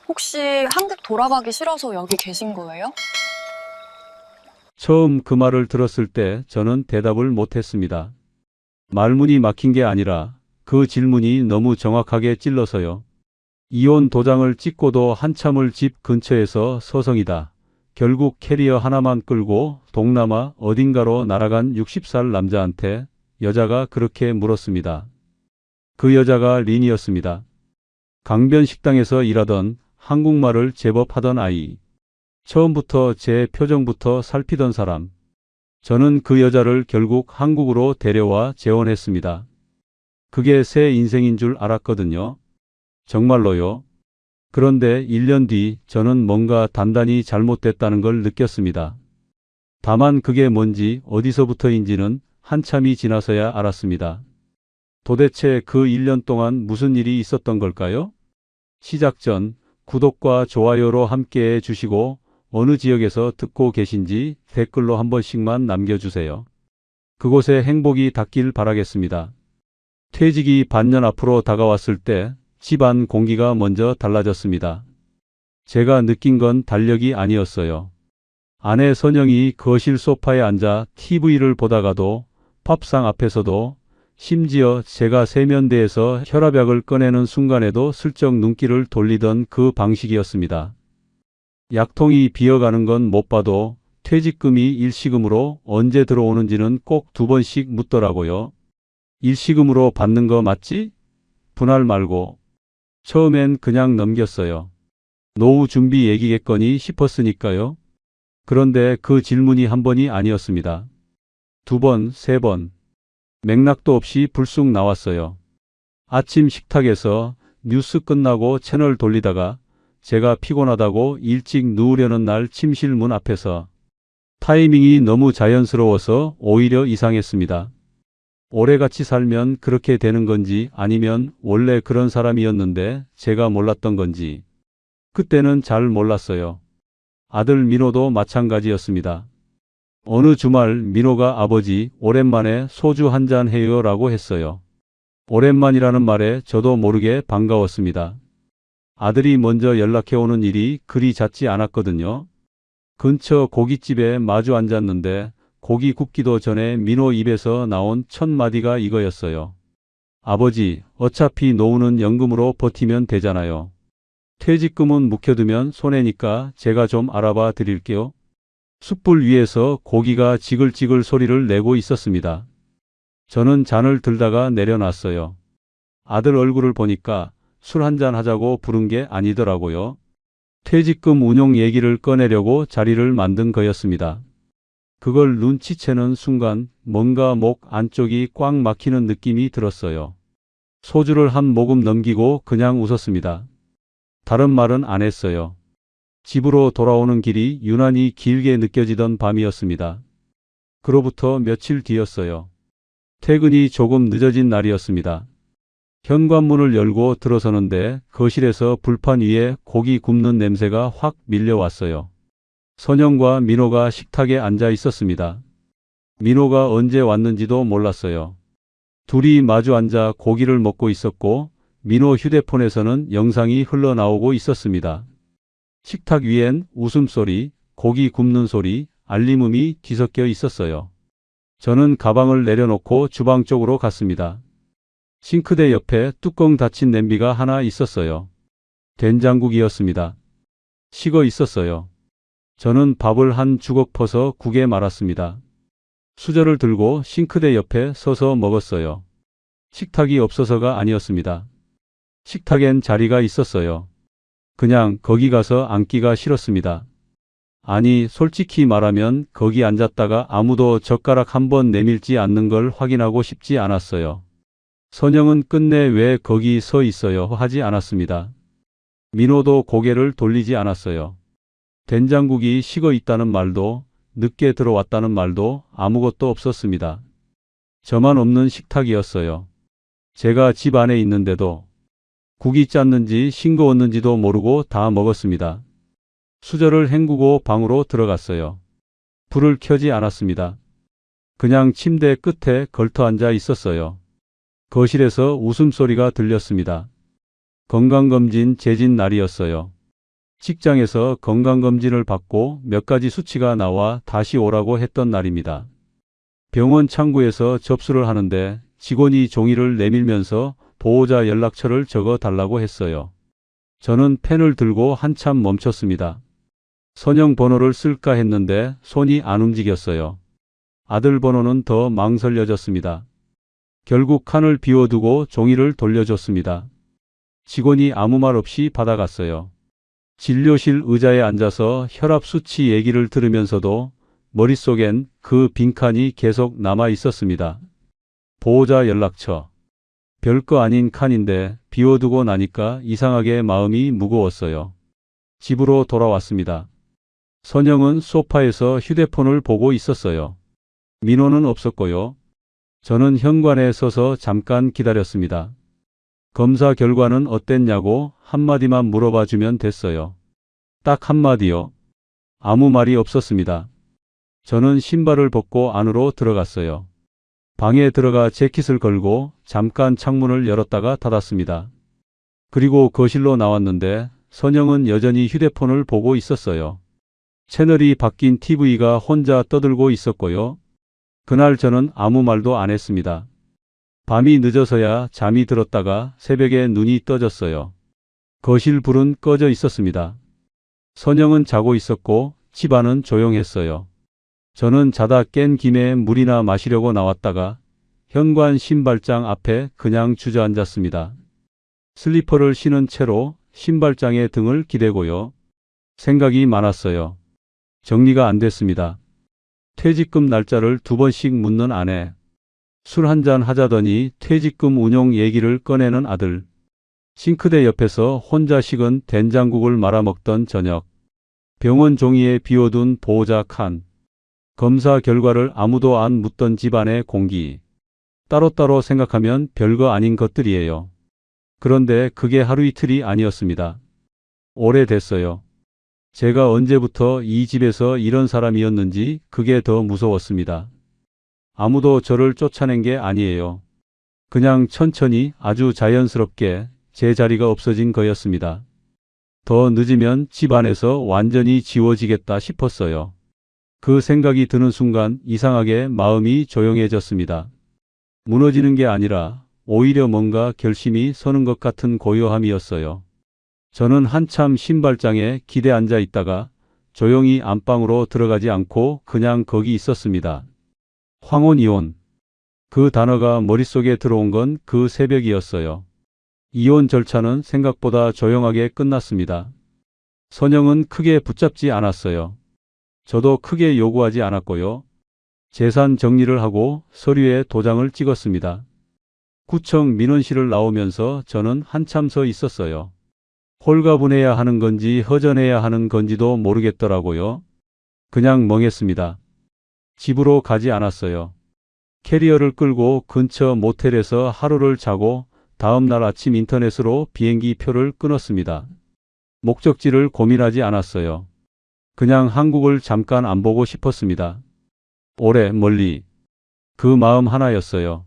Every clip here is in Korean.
혹시 한국 돌아가기 싫어서 여기 계신 거예요? 처음 그 말을 들었을 때 저는 대답을 못했습니다. 말문이 막힌 게 아니라 그 질문이 너무 정확하게 찔러서요. 이혼 도장을 찍고도 한참을 집 근처에서 서성이다. 결국 캐리어 하나만 끌고 동남아 어딘가로 날아간 60살 남자한테 여자가 그렇게 물었습니다. 그 여자가 린이었습니다. 강변 식당에서 일하던 한국말을 제법 하던 아이. 처음부터 제 표정부터 살피던 사람. 저는 그 여자를 결국 한국으로 데려와 재혼했습니다. 그게 새 인생인 줄 알았거든요. 정말로요. 그런데 1년 뒤 저는 뭔가 단단히 잘못됐다는 걸 느꼈습니다. 다만 그게 뭔지 어디서부터인지는 한참이 지나서야 알았습니다. 도대체 그 1년 동안 무슨 일이 있었던 걸까요? 시작 전 구독과 좋아요로 함께해 주시고 어느 지역에서 듣고 계신지 댓글로 한 번씩만 남겨주세요. 그곳에 행복이 닿길 바라겠습니다. 퇴직이 반년 앞으로 다가왔을 때 집안 공기가 먼저 달라졌습니다. 제가 느낀 건 달력이 아니었어요. 아내 선영이 거실 소파에 앉아 TV를 보다가도 밥상 앞에서도 심지어 제가 세면대에서 혈압약을 꺼내는 순간에도 슬쩍 눈길을 돌리던 그 방식이었습니다. 약통이 비어가는 건 못 봐도 퇴직금이 일시금으로 언제 들어오는지는 꼭 2번씩 묻더라고요. 일시금으로 받는 거 맞지? 분할 말고. 처음엔 그냥 넘겼어요. 노후 준비 얘기겠거니 싶었으니까요. 그런데 그 질문이 한 번이 아니었습니다. 2번, 3번. 맥락도 없이 불쑥 나왔어요. 아침 식탁에서 뉴스 끝나고 채널 돌리다가 제가 피곤하다고 일찍 누우려는 날 침실 문 앞에서 타이밍이 너무 자연스러워서 오히려 이상했습니다. 오래같이 살면 그렇게 되는 건지 아니면 원래 그런 사람이었는데 제가 몰랐던 건지. 그때는 잘 몰랐어요. 아들 민호도 마찬가지였습니다. 어느 주말 민호가 아버지 오랜만에 소주 한잔 해요 라고 했어요. 오랜만이라는 말에 저도 모르게 반가웠습니다. 아들이 먼저 연락해 오는 일이 그리 잦지 않았거든요. 근처 고깃집에 마주 앉았는데 고기 굽기도 전에 민호 입에서 나온 첫 마디가 이거였어요. 아버지, 어차피 노후는 연금으로 버티면 되잖아요. 퇴직금은 묵혀두면 손해니까 제가 좀 알아봐 드릴게요. 숯불 위에서 고기가 지글지글 소리를 내고 있었습니다. 저는 잔을 들다가 내려놨어요. 아들 얼굴을 보니까 술 한잔 하자고 부른 게 아니더라고요. 퇴직금 운용 얘기를 꺼내려고 자리를 만든 거였습니다. 그걸 눈치채는 순간 뭔가 목 안쪽이 꽉 막히는 느낌이 들었어요. 소주를 한 모금 넘기고 그냥 웃었습니다. 다른 말은 안 했어요. 집으로 돌아오는 길이 유난히 길게 느껴지던 밤이었습니다. 그로부터 며칠 뒤였어요. 퇴근이 조금 늦어진 날이었습니다. 현관문을 열고 들어서는데 거실에서 불판 위에 고기 굽는 냄새가 확 밀려왔어요. 선영과 민호가 식탁에 앉아 있었습니다. 민호가 언제 왔는지도 몰랐어요. 둘이 마주 앉아 고기를 먹고 있었고 민호 휴대폰에서는 영상이 흘러나오고 있었습니다. 식탁 위엔 웃음소리, 고기 굽는 소리, 알림음이 뒤섞여 있었어요. 저는 가방을 내려놓고 주방 쪽으로 갔습니다. 싱크대 옆에 뚜껑 닫힌 냄비가 하나 있었어요. 된장국이었습니다. 식어 있었어요. 저는 밥을 한 주걱 퍼서 국에 말았습니다. 수저를 들고 싱크대 옆에 서서 먹었어요. 식탁이 없어서가 아니었습니다. 식탁엔 자리가 있었어요. 그냥 거기 가서 앉기가 싫었습니다. 아니, 솔직히 말하면 거기 앉았다가 아무도 젓가락 한 번 내밀지 않는 걸 확인하고 싶지 않았어요. 선영은 끝내 왜 거기 서 있어요 하지 않았습니다. 민호도 고개를 돌리지 않았어요. 된장국이 식어 있다는 말도 늦게 들어왔다는 말도 아무것도 없었습니다. 저만 없는 식탁이었어요. 제가 집 안에 있는데도 국이 짰는지 싱거웠는지도 모르고 다 먹었습니다. 수저를 헹구고 방으로 들어갔어요. 불을 켜지 않았습니다. 그냥 침대 끝에 걸터 앉아 있었어요. 거실에서 웃음소리가 들렸습니다. 건강검진 재진 날이었어요. 직장에서 건강검진을 받고 몇 가지 수치가 나와 다시 오라고 했던 날입니다. 병원 창구에서 접수를 하는데 직원이 종이를 내밀면서 보호자 연락처를 적어 달라고 했어요. 저는 펜을 들고 한참 멈췄습니다. 선영 번호를 쓸까 했는데 손이 안 움직였어요. 아들 번호는 더 망설여졌습니다. 결국 칸을 비워두고 종이를 돌려줬습니다. 직원이 아무 말 없이 받아갔어요. 진료실 의자에 앉아서 혈압 수치 얘기를 들으면서도 머릿속엔 그 빈칸이 계속 남아 있었습니다. 보호자 연락처. 별거 아닌 칸인데 비워두고 나니까 이상하게 마음이 무거웠어요. 집으로 돌아왔습니다. 선영은 소파에서 휴대폰을 보고 있었어요. 민호는 없었고요. 저는 현관에 서서 잠깐 기다렸습니다. 검사 결과는 어땠냐고 한마디만 물어봐 주면 됐어요. 딱 한마디요. 아무 말이 없었습니다. 저는 신발을 벗고 안으로 들어갔어요. 방에 들어가 재킷을 걸고 잠깐 창문을 열었다가 닫았습니다. 그리고 거실로 나왔는데 선영은 여전히 휴대폰을 보고 있었어요. 채널이 바뀐 TV가 혼자 떠들고 있었고요. 그날 저는 아무 말도 안 했습니다. 밤이 늦어서야 잠이 들었다가 새벽에 눈이 떠졌어요. 거실 불은 꺼져 있었습니다. 선영은 자고 있었고 집안은 조용했어요. 저는 자다 깬 김에 물이나 마시려고 나왔다가 현관 신발장 앞에 그냥 주저앉았습니다. 슬리퍼를 신은 채로 신발장에 등을 기대고요. 생각이 많았어요. 정리가 안 됐습니다. 퇴직금 날짜를 2번씩 묻는 아내. 술 한잔 하자더니 퇴직금 운용 얘기를 꺼내는 아들. 싱크대 옆에서 혼자 식은 된장국을 말아먹던 저녁. 병원 종이에 비워둔 보호자 칸. 검사 결과를 아무도 안 묻던 집안의 공기. 따로따로 생각하면 별거 아닌 것들이에요. 그런데 그게 하루 이틀이 아니었습니다. 오래됐어요. 제가 언제부터 이 집에서 이런 사람이었는지 그게 더 무서웠습니다. 아무도 저를 쫓아낸 게 아니에요. 그냥 천천히 아주 자연스럽게 제 자리가 없어진 거였습니다. 더 늦으면 집 안에서 완전히 지워지겠다 싶었어요. 그 생각이 드는 순간 이상하게 마음이 조용해졌습니다. 무너지는 게 아니라 오히려 뭔가 결심이 서는 것 같은 고요함이었어요. 저는 한참 신발장에 기대 앉아 있다가 조용히 안방으로 들어가지 않고 그냥 거기 있었습니다. 황혼 이혼. 그 단어가 머릿속에 들어온 건 그 새벽이었어요. 이혼 절차는 생각보다 조용하게 끝났습니다. 선영은 크게 붙잡지 않았어요. 저도 크게 요구하지 않았고요. 재산 정리를 하고 서류에 도장을 찍었습니다. 구청 민원실을 나오면서 저는 한참 서 있었어요. 홀가분해야 하는 건지 허전해야 하는 건지도 모르겠더라고요. 그냥 멍했습니다. 집으로 가지 않았어요. 캐리어를 끌고 근처 모텔에서 하루를 자고 다음 날 아침 인터넷으로 비행기 표를 끊었습니다. 목적지를 고민하지 않았어요. 그냥 한국을 잠깐 안 보고 싶었습니다. 오래 멀리. 그 마음 하나였어요.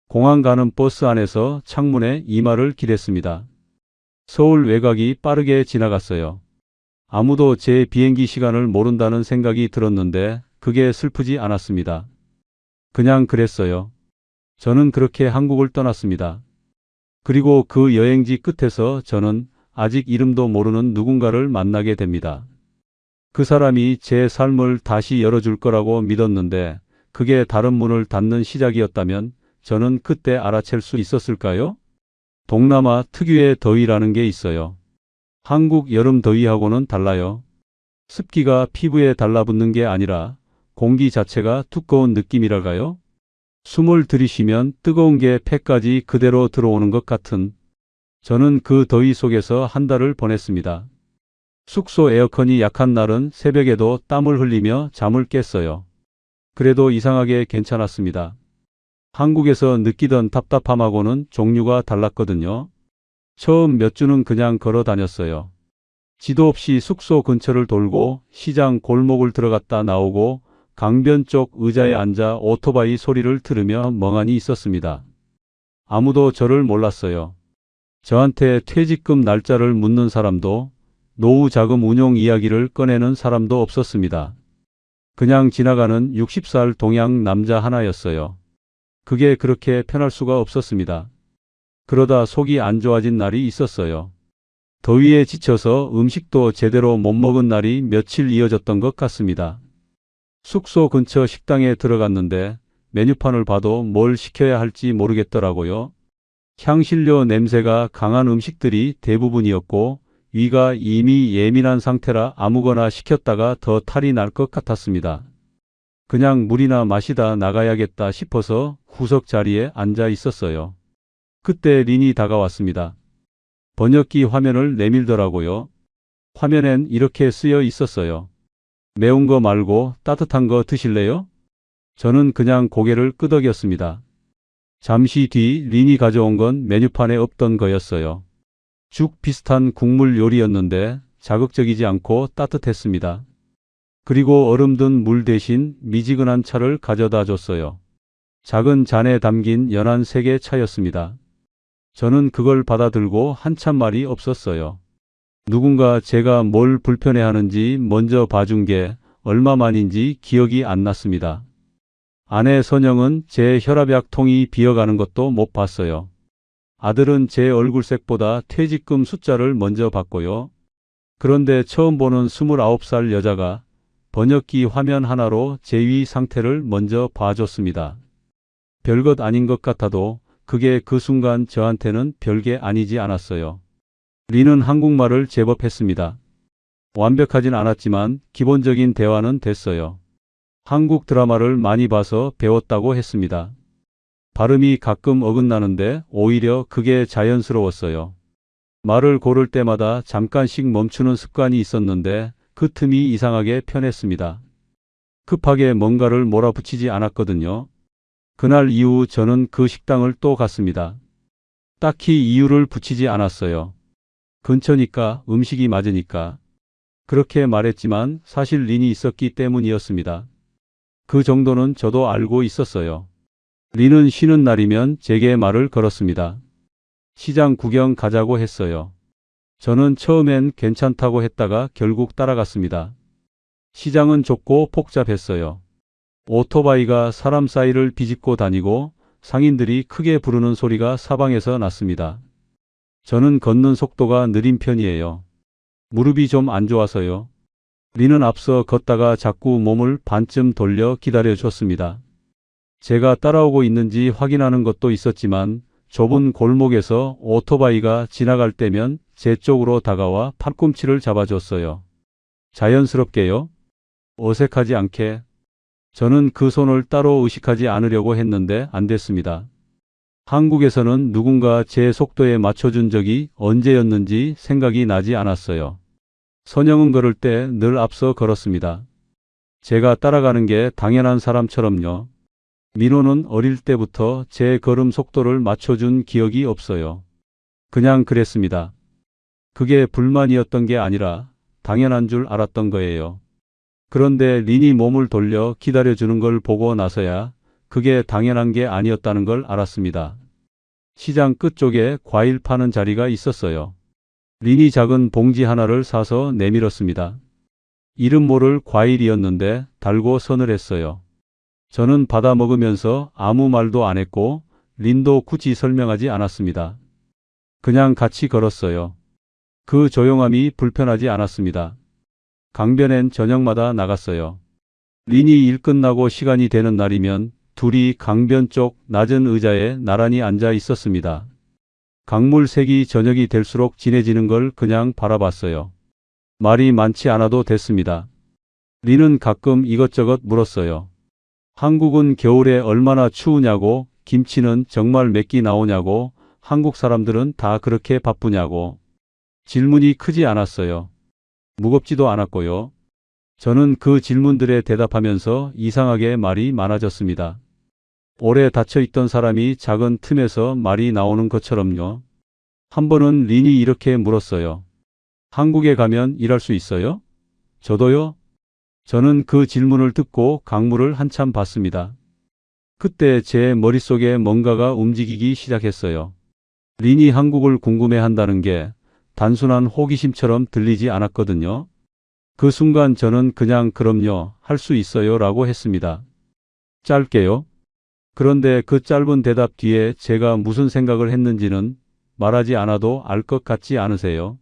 공항 가는 버스 안에서 창문에 이마를 기댔습니다. 서울 외곽이 빠르게 지나갔어요. 아무도 제 비행기 시간을 모른다는 생각이 들었는데 그게 슬프지 않았습니다. 그냥 그랬어요. 저는 그렇게 한국을 떠났습니다. 그리고 그 여행지 끝에서 저는 아직 이름도 모르는 누군가를 만나게 됩니다. 그 사람이 제 삶을 다시 열어줄 거라고 믿었는데 그게 다른 문을 닫는 시작이었다면 저는 그때 알아챌 수 있었을까요? 동남아 특유의 더위라는 게 있어요. 한국 여름 더위하고는 달라요. 습기가 피부에 달라붙는 게 아니라 공기 자체가 두꺼운 느낌이랄까요? 숨을 들이쉬면 뜨거운 게 폐까지 그대로 들어오는 것 같은. 저는 그 더위 속에서 한 달을 보냈습니다. 숙소 에어컨이 약한 날은 새벽에도 땀을 흘리며 잠을 깼어요. 그래도 이상하게 괜찮았습니다. 한국에서 느끼던 답답함하고는 종류가 달랐거든요. 처음 몇 주는 그냥 걸어 다녔어요. 지도 없이 숙소 근처를 돌고 시장 골목을 들어갔다 나오고 강변 쪽 의자에 앉아 오토바이 소리를 들으며 멍하니 있었습니다. 아무도 저를 몰랐어요. 저한테 퇴직금 날짜를 묻는 사람도 노후 자금 운용 이야기를 꺼내는 사람도 없었습니다. 그냥 지나가는 60살 동양 남자 하나였어요. 그게 그렇게 편할 수가 없었습니다. 그러다 속이 안 좋아진 날이 있었어요. 더위에 지쳐서 음식도 제대로 못 먹은 날이 며칠 이어졌던 것 같습니다. 숙소 근처 식당에 들어갔는데 메뉴판을 봐도 뭘 시켜야 할지 모르겠더라고요. 향신료 냄새가 강한 음식들이 대부분이었고 위가 이미 예민한 상태라 아무거나 시켰다가 더 탈이 날 것 같았습니다. 그냥 물이나 마시다 나가야겠다 싶어서 구석 자리에 앉아 있었어요. 그때 린이 다가왔습니다. 번역기 화면을 내밀더라고요. 화면엔 이렇게 쓰여 있었어요. 매운 거 말고 따뜻한 거 드실래요? 저는 그냥 고개를 끄덕였습니다. 잠시 뒤 린이 가져온 건 메뉴판에 없던 거였어요. 죽 비슷한 국물 요리였는데 자극적이지 않고 따뜻했습니다. 그리고 얼음 든 물 대신 미지근한 차를 가져다 줬어요. 작은 잔에 담긴 연한 색의 차였습니다. 저는 그걸 받아들고 한참 말이 없었어요. 누군가 제가 뭘 불편해하는지 먼저 봐준 게 얼마만인지 기억이 안 났습니다. 아내 선영은 제 혈압약 통이 비어가는 것도 못 봤어요. 아들은 제 얼굴색보다 퇴직금 숫자를 먼저 봤고요. 그런데 처음 보는 29살 여자가 번역기 화면 하나로 제 위 상태를 먼저 봐줬습니다. 별것 아닌 것 같아도 그게 그 순간 저한테는 별게 아니지 않았어요. 린은 한국말을 제법 했습니다. 완벽하진 않았지만 기본적인 대화는 됐어요. 한국 드라마를 많이 봐서 배웠다고 했습니다. 발음이 가끔 어긋나는데 오히려 그게 자연스러웠어요. 말을 고를 때마다 잠깐씩 멈추는 습관이 있었는데 그 틈이 이상하게 편했습니다. 급하게 뭔가를 몰아붙이지 않았거든요. 그날 이후 저는 그 식당을 또 갔습니다. 딱히 이유를 붙이지 않았어요. 근처니까, 음식이 맞으니까. 그렇게 말했지만 사실 린이 있었기 때문이었습니다. 그 정도는 저도 알고 있었어요. 린은 쉬는 날이면 제게 말을 걸었습니다. 시장 구경 가자고 했어요. 저는 처음엔 괜찮다고 했다가 결국 따라갔습니다. 시장은 좁고 복잡했어요. 오토바이가 사람 사이를 비집고 다니고 상인들이 크게 부르는 소리가 사방에서 났습니다. 저는 걷는 속도가 느린 편이에요. 무릎이 좀 안 좋아서요. 린은 앞서 걷다가 자꾸 몸을 반쯤 돌려 기다려줬습니다. 제가 따라오고 있는지 확인하는 것도 있었지만 좁은 골목에서 오토바이가 지나갈 때면 제 쪽으로 다가와 팔꿈치를 잡아줬어요. 자연스럽게요. 어색하지 않게. 저는 그 손을 따로 의식하지 않으려고 했는데 안 됐습니다. 한국에서는 누군가 제 속도에 맞춰준 적이 언제였는지 생각이 나지 않았어요. 선영은 걸을 때 늘 앞서 걸었습니다. 제가 따라가는 게 당연한 사람처럼요. 민호는 어릴 때부터 제 걸음 속도를 맞춰준 기억이 없어요. 그냥 그랬습니다. 그게 불만이었던 게 아니라 당연한 줄 알았던 거예요. 그런데 린이 몸을 돌려 기다려주는 걸 보고 나서야 그게 당연한 게 아니었다는 걸 알았습니다. 시장 끝쪽에 과일 파는 자리가 있었어요. 린이 작은 봉지 하나를 사서 내밀었습니다. 이름 모를 과일이었는데 달고 서늘했어요. 저는 받아 먹으면서 아무 말도 안 했고 린도 굳이 설명하지 않았습니다. 그냥 같이 걸었어요. 그 조용함이 불편하지 않았습니다. 강변엔 저녁마다 나갔어요. 린이 일 끝나고 시간이 되는 날이면 둘이 강변 쪽 낮은 의자에 나란히 앉아 있었습니다. 강물색이 저녁이 될수록 진해지는 걸 그냥 바라봤어요. 말이 많지 않아도 됐습니다. 린은 가끔 이것저것 물었어요. 한국은 겨울에 얼마나 추우냐고, 김치는 정말 몇 끼 나오냐고, 한국 사람들은 다 그렇게 바쁘냐고. 질문이 크지 않았어요. 무겁지도 않았고요. 저는 그 질문들에 대답하면서 이상하게 말이 많아졌습니다. 오래 닫혀있던 사람이 작은 틈에서 말이 나오는 것처럼요. 한 번은 린이 이렇게 물었어요. 한국에 가면 일할 수 있어요? 저도요? 저는 그 질문을 듣고 강물을 한참 봤습니다. 그때 제 머릿속에 뭔가가 움직이기 시작했어요. 린이 한국을 궁금해한다는 게 단순한 호기심처럼 들리지 않았거든요. 그 순간 저는 그냥 그럼요, 할 수 있어요 라고 했습니다. 짧게요. 그런데 그 짧은 대답 뒤에 제가 무슨 생각을 했는지는 말하지 않아도 알 것 같지 않으세요?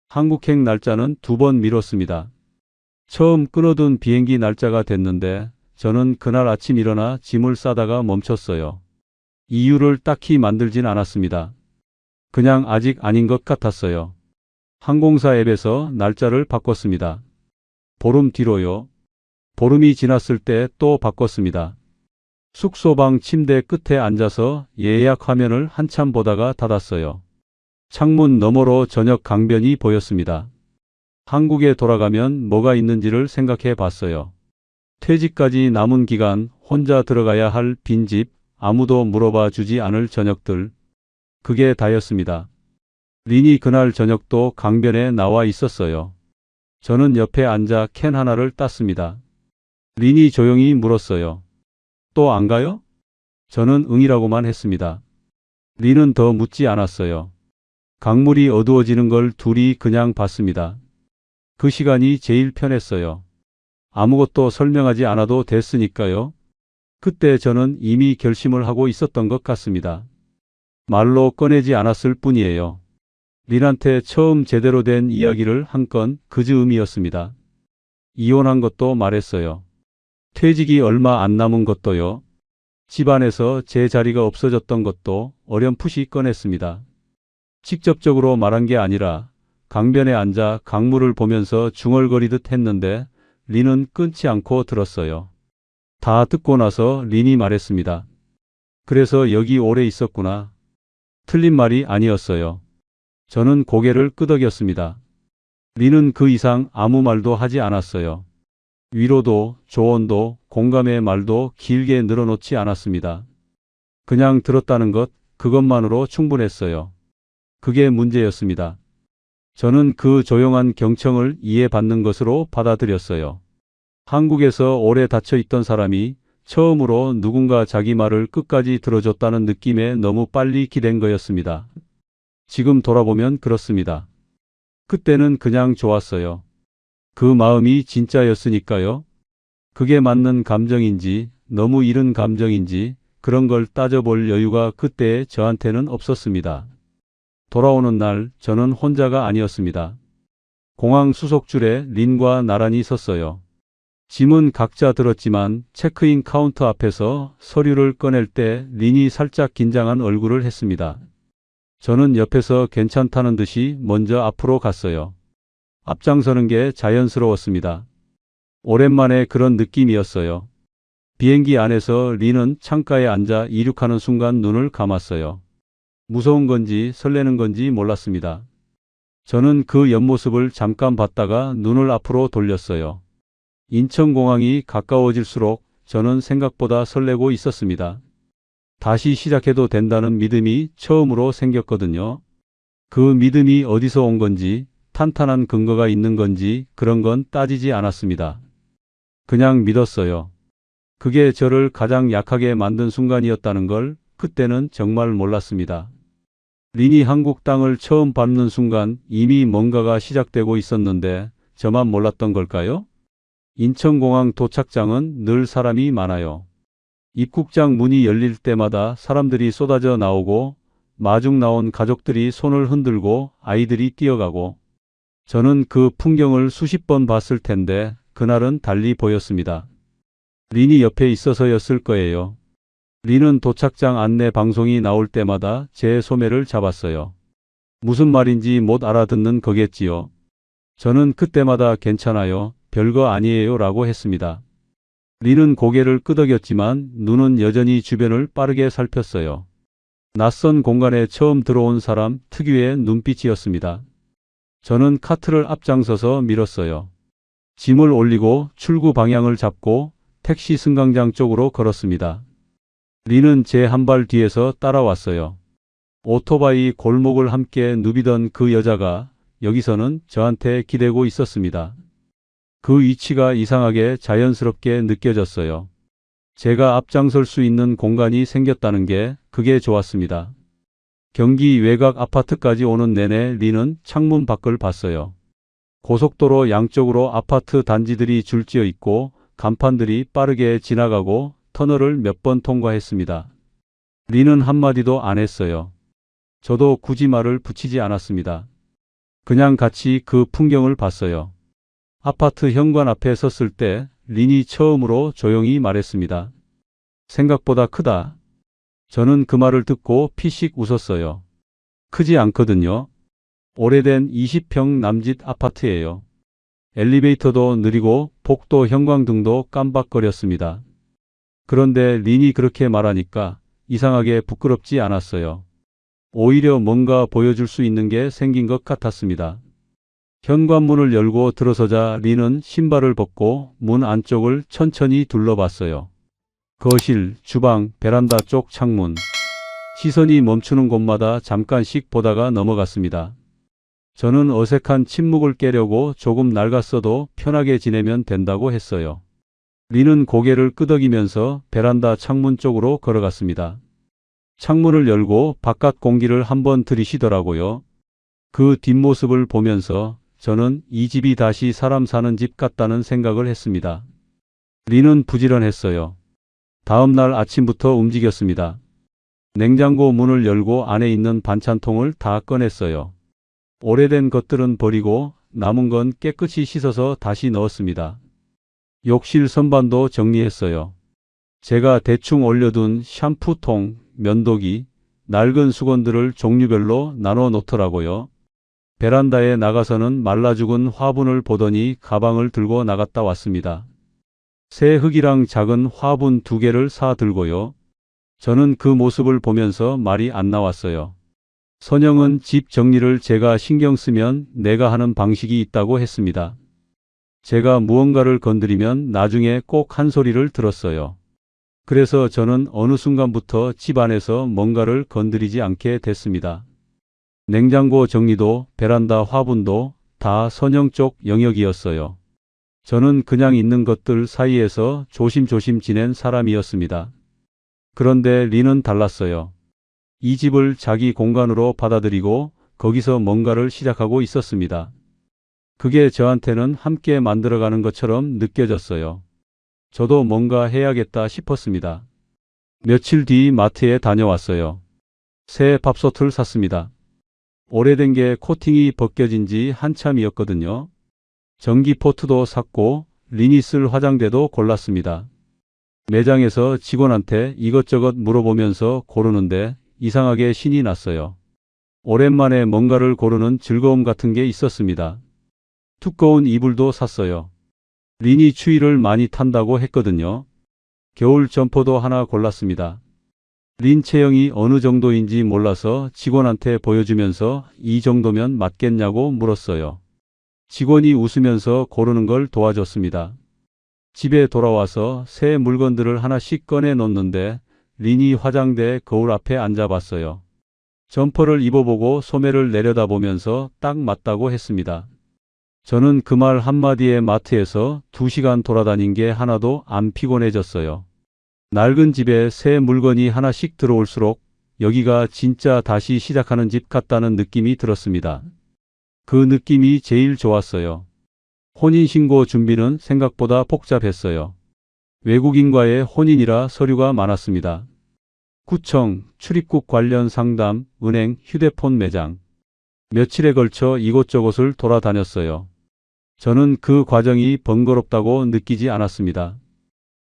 한국행 날짜는 2번 미뤘습니다. 처음 끊어둔 비행기 날짜가 됐는데 저는 그날 아침 일어나 짐을 싸다가 멈췄어요. 이유를 딱히 만들진 않았습니다. 그냥 아직 아닌 것 같았어요. 항공사 앱에서 날짜를 바꿨습니다. 보름 뒤로요. 보름이 지났을 때 또 바꿨습니다. 숙소방 침대 끝에 앉아서 예약 화면을 한참 보다가 닫았어요. 창문 너머로 저녁 강변이 보였습니다. 한국에 돌아가면 뭐가 있는지를 생각해 봤어요. 퇴직까지 남은 기간 혼자 들어가야 할 빈집, 아무도 물어봐 주지 않을 저녁들. 그게 다였습니다. 린이 그날 저녁도 강변에 나와 있었어요. 저는 옆에 앉아 캔 하나를 땄습니다. 린이 조용히 물었어요. 또 안 가요? 저는 응이라고만 했습니다. 린은 더 묻지 않았어요. 강물이 어두워지는 걸 둘이 그냥 봤습니다. 그 시간이 제일 편했어요. 아무것도 설명하지 않아도 됐으니까요. 그때 저는 이미 결심을 하고 있었던 것 같습니다. 말로 꺼내지 않았을 뿐이에요. 린한테 처음 제대로 된 이야기를 한 건 그 즈음이었습니다. 이혼한 것도 말했어요. 퇴직이 얼마 안 남은 것도요. 집안에서 제 자리가 없어졌던 것도 어렴풋이 꺼냈습니다. 직접적으로 말한 게 아니라 강변에 앉아 강물을 보면서 중얼거리듯 했는데 린은 끊지 않고 들었어요. 다 듣고 나서 린이 말했습니다. 그래서 여기 오래 있었구나. 틀린 말이 아니었어요. 저는 고개를 끄덕였습니다. 린은 그 이상 아무 말도 하지 않았어요. 위로도 조언도 공감의 말도 길게 늘어놓지 않았습니다. 그냥 들었다는 것, 그것만으로 충분했어요. 그게 문제였습니다. 저는 그 조용한 경청을 이해받는 것으로 받아들였어요. 한국에서 오래 닫혀 있던 사람이 처음으로 누군가 자기 말을 끝까지 들어줬다는 느낌에 너무 빨리 기댄 거였습니다. 지금 돌아보면 그렇습니다. 그때는 그냥 좋았어요. 그 마음이 진짜였으니까요. 그게 맞는 감정인지 너무 이른 감정인지 그런 걸 따져볼 여유가 그때의 저한테는 없었습니다. 돌아오는 날 저는 혼자가 아니었습니다. 공항 수속줄에 린과 나란히 섰어요. 짐은 각자 들었지만 체크인 카운터 앞에서 서류를 꺼낼 때 린이 살짝 긴장한 얼굴을 했습니다. 저는 옆에서 괜찮다는 듯이 먼저 앞으로 갔어요. 앞장서는 게 자연스러웠습니다. 오랜만에 그런 느낌이었어요. 비행기 안에서 린은 창가에 앉아 이륙하는 순간 눈을 감았어요. 무서운 건지 설레는 건지 몰랐습니다. 저는 그 옆모습을 잠깐 봤다가 눈을 앞으로 돌렸어요. 인천공항이 가까워질수록 저는 생각보다 설레고 있었습니다. 다시 시작해도 된다는 믿음이 처음으로 생겼거든요. 그 믿음이 어디서 온 건지, 탄탄한 근거가 있는 건지 그런 건 따지지 않았습니다. 그냥 믿었어요. 그게 저를 가장 약하게 만든 순간이었다는 걸 그때는 정말 몰랐습니다. 린이 한국 땅을 처음 밟는 순간 이미 뭔가가 시작되고 있었는데 저만 몰랐던 걸까요? 인천공항 도착장은 늘 사람이 많아요. 입국장 문이 열릴 때마다 사람들이 쏟아져 나오고 마중 나온 가족들이 손을 흔들고 아이들이 뛰어가고 저는 그 풍경을 수십 번 봤을 텐데 그날은 달리 보였습니다. 린이 옆에 있어서였을 거예요. 린은 도착장 안내 방송이 나올 때마다 제 소매를 잡았어요. 무슨 말인지 못 알아듣는 거겠지요. 저는 그때마다 괜찮아요, 별거 아니에요 라고 했습니다. 린은 고개를 끄덕였지만 눈은 여전히 주변을 빠르게 살폈어요. 낯선 공간에 처음 들어온 사람 특유의 눈빛이었습니다. 저는 카트를 앞장서서 밀었어요. 짐을 올리고 출구 방향을 잡고 택시 승강장 쪽으로 걸었습니다. 린은 제 한 발 뒤에서 따라왔어요. 오토바이 골목을 함께 누비던 그 여자가 여기서는 저한테 기대고 있었습니다. 그 위치가 이상하게 자연스럽게 느껴졌어요. 제가 앞장설 수 있는 공간이 생겼다는 게 그게 좋았습니다. 경기 외곽 아파트까지 오는 내내 린은 창문 밖을 봤어요. 고속도로 양쪽으로 아파트 단지들이 줄지어 있고 간판들이 빠르게 지나가고 터널을 몇 번 통과했습니다. 린은 한마디도 안 했어요. 저도 굳이 말을 붙이지 않았습니다. 그냥 같이 그 풍경을 봤어요. 아파트 현관 앞에 섰을 때 린이 처음으로 조용히 말했습니다. 생각보다 크다. 저는 그 말을 듣고 피식 웃었어요. 크지 않거든요. 오래된 20평 남짓 아파트예요. 엘리베이터도 느리고 복도 형광등도 깜박거렸습니다. 그런데 린이 그렇게 말하니까 이상하게 부끄럽지 않았어요. 오히려 뭔가 보여줄 수 있는 게 생긴 것 같았습니다. 현관문을 열고 들어서자 린은 신발을 벗고 문 안쪽을 천천히 둘러봤어요. 거실, 주방, 베란다 쪽 창문. 시선이 멈추는 곳마다 잠깐씩 보다가 넘어갔습니다. 저는 어색한 침묵을 깨려고 조금 낡았어도 편하게 지내면 된다고 했어요. 린은 고개를 끄덕이면서 베란다 창문 쪽으로 걸어갔습니다. 창문을 열고 바깥 공기를 한번 들이쉬더라고요. 그 뒷모습을 보면서 저는 이 집이 다시 사람 사는 집 같다는 생각을 했습니다. 린은 부지런했어요. 다음 날 아침부터 움직였습니다. 냉장고 문을 열고 안에 있는 반찬통을 다 꺼냈어요. 오래된 것들은 버리고 남은 건 깨끗이 씻어서 다시 넣었습니다. 욕실 선반도 정리했어요. 제가 대충 올려둔 샴푸통, 면도기, 낡은 수건들을 종류별로 나눠 놓더라고요. 베란다에 나가서는 말라 죽은 화분을 보더니 가방을 들고 나갔다 왔습니다. 새 흙이랑 작은 화분 2개를 사 들고요. 저는 그 모습을 보면서 말이 안 나왔어요. 선영은 집 정리를 제가 신경 쓰면 내가 하는 방식이 있다고 했습니다. 제가 무언가를 건드리면 나중에 꼭 한 소리를 들었어요. 그래서 저는 어느 순간부터 집 안에서 뭔가를 건드리지 않게 됐습니다. 냉장고 정리도 베란다 화분도 다 선영 쪽 영역이었어요. 저는 그냥 있는 것들 사이에서 조심조심 지낸 사람이었습니다. 그런데 린은 달랐어요. 이 집을 자기 공간으로 받아들이고 거기서 뭔가를 시작하고 있었습니다. 그게 저한테는 함께 만들어가는 것처럼 느껴졌어요. 저도 뭔가 해야겠다 싶었습니다. 며칠 뒤 마트에 다녀왔어요. 새 밥솥을 샀습니다. 오래된 게 코팅이 벗겨진 지 한참이었거든요. 전기포트도 샀고 린이 쓸 화장대도 골랐습니다. 매장에서 직원한테 이것저것 물어보면서 고르는데 이상하게 신이 났어요. 오랜만에 뭔가를 고르는 즐거움 같은 게 있었습니다. 두꺼운 이불도 샀어요. 린이 추위를 많이 탄다고 했거든요. 겨울 점퍼도 하나 골랐습니다. 린 체형이 어느 정도인지 몰라서 직원한테 보여주면서 이 정도면 맞겠냐고 물었어요. 직원이 웃으면서 고르는 걸 도와줬습니다. 집에 돌아와서 새 물건들을 하나씩 꺼내 놓는데 린이 화장대 거울 앞에 앉아봤어요. 점퍼를 입어보고 소매를 내려다보면서 딱 맞다고 했습니다. 저는 그 말 한마디에 마트에서 2시간 돌아다닌 게 하나도 안 피곤해졌어요. 낡은 집에 새 물건이 하나씩 들어올수록 여기가 진짜 다시 시작하는 집 같다는 느낌이 들었습니다. 그 느낌이 제일 좋았어요. 혼인신고 준비는 생각보다 복잡했어요. 외국인과의 혼인이라 서류가 많았습니다. 구청, 출입국 관련 상담, 은행, 휴대폰 매장. 며칠에 걸쳐 이곳저곳을 돌아다녔어요. 저는 그 과정이 번거롭다고 느끼지 않았습니다.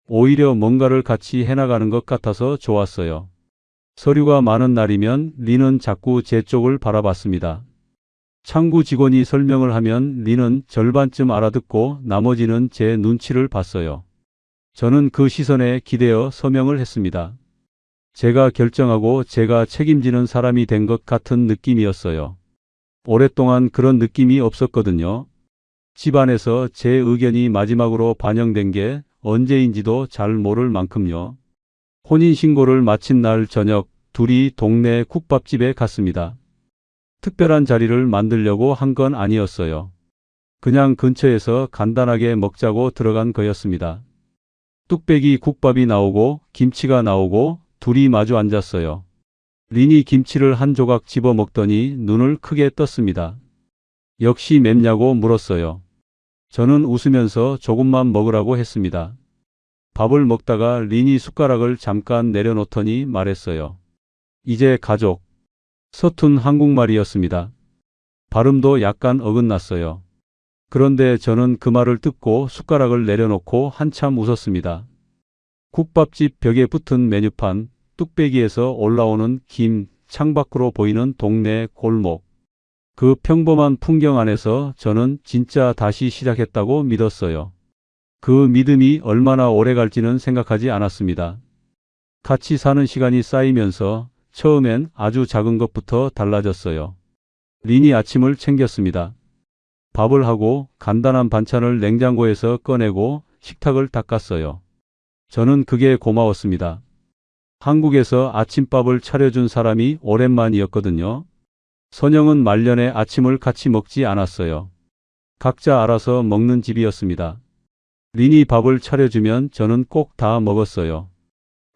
오히려 뭔가를 같이 해나가는 것 같아서 좋았어요. 서류가 많은 날이면 린은 자꾸 제 쪽을 바라봤습니다. 창구 직원이 설명을 하면 린은 절반쯤 알아듣고 나머지는 제 눈치를 봤어요. 저는 그 시선에 기대어 서명을 했습니다. 제가 결정하고 제가 책임지는 사람이 된 것 같은 느낌이었어요. 오랫동안 그런 느낌이 없었거든요. 집안에서 제 의견이 마지막으로 반영된 게 언제인지도 잘 모를 만큼요. 혼인신고를 마친 날 저녁 둘이 동네 국밥집에 갔습니다. 특별한 자리를 만들려고 한 건 아니었어요. 그냥 근처에서 간단하게 먹자고 들어간 거였습니다. 뚝배기 국밥이 나오고 김치가 나오고 둘이 마주 앉았어요. 린이 김치를 한 조각 집어 먹더니 눈을 크게 떴습니다. 역시 맵냐고 물었어요. 저는 웃으면서 조금만 먹으라고 했습니다. 밥을 먹다가 린이 숟가락을 잠깐 내려놓더니 말했어요. 이제 가족. 서툰 한국말이었습니다. 발음도 약간 어긋났어요. 그런데 저는 그 말을 듣고 숟가락을 내려놓고 한참 웃었습니다. 국밥집 벽에 붙은 메뉴판, 뚝배기에서 올라오는 김, 창밖으로 보이는 동네 골목. 그 평범한 풍경 안에서 저는 진짜 다시 시작했다고 믿었어요. 그 믿음이 얼마나 오래 갈지는 생각하지 않았습니다. 같이 사는 시간이 쌓이면서 처음엔 아주 작은 것부터 달라졌어요. 린이 아침을 챙겼습니다. 밥을 하고 간단한 반찬을 냉장고에서 꺼내고 식탁을 닦았어요. 저는 그게 고마웠습니다. 한국에서 아침밥을 차려준 사람이 오랜만이었거든요. 선영은 말년에 아침을 같이 먹지 않았어요. 각자 알아서 먹는 집이었습니다. 린이 밥을 차려주면 저는 꼭 다 먹었어요.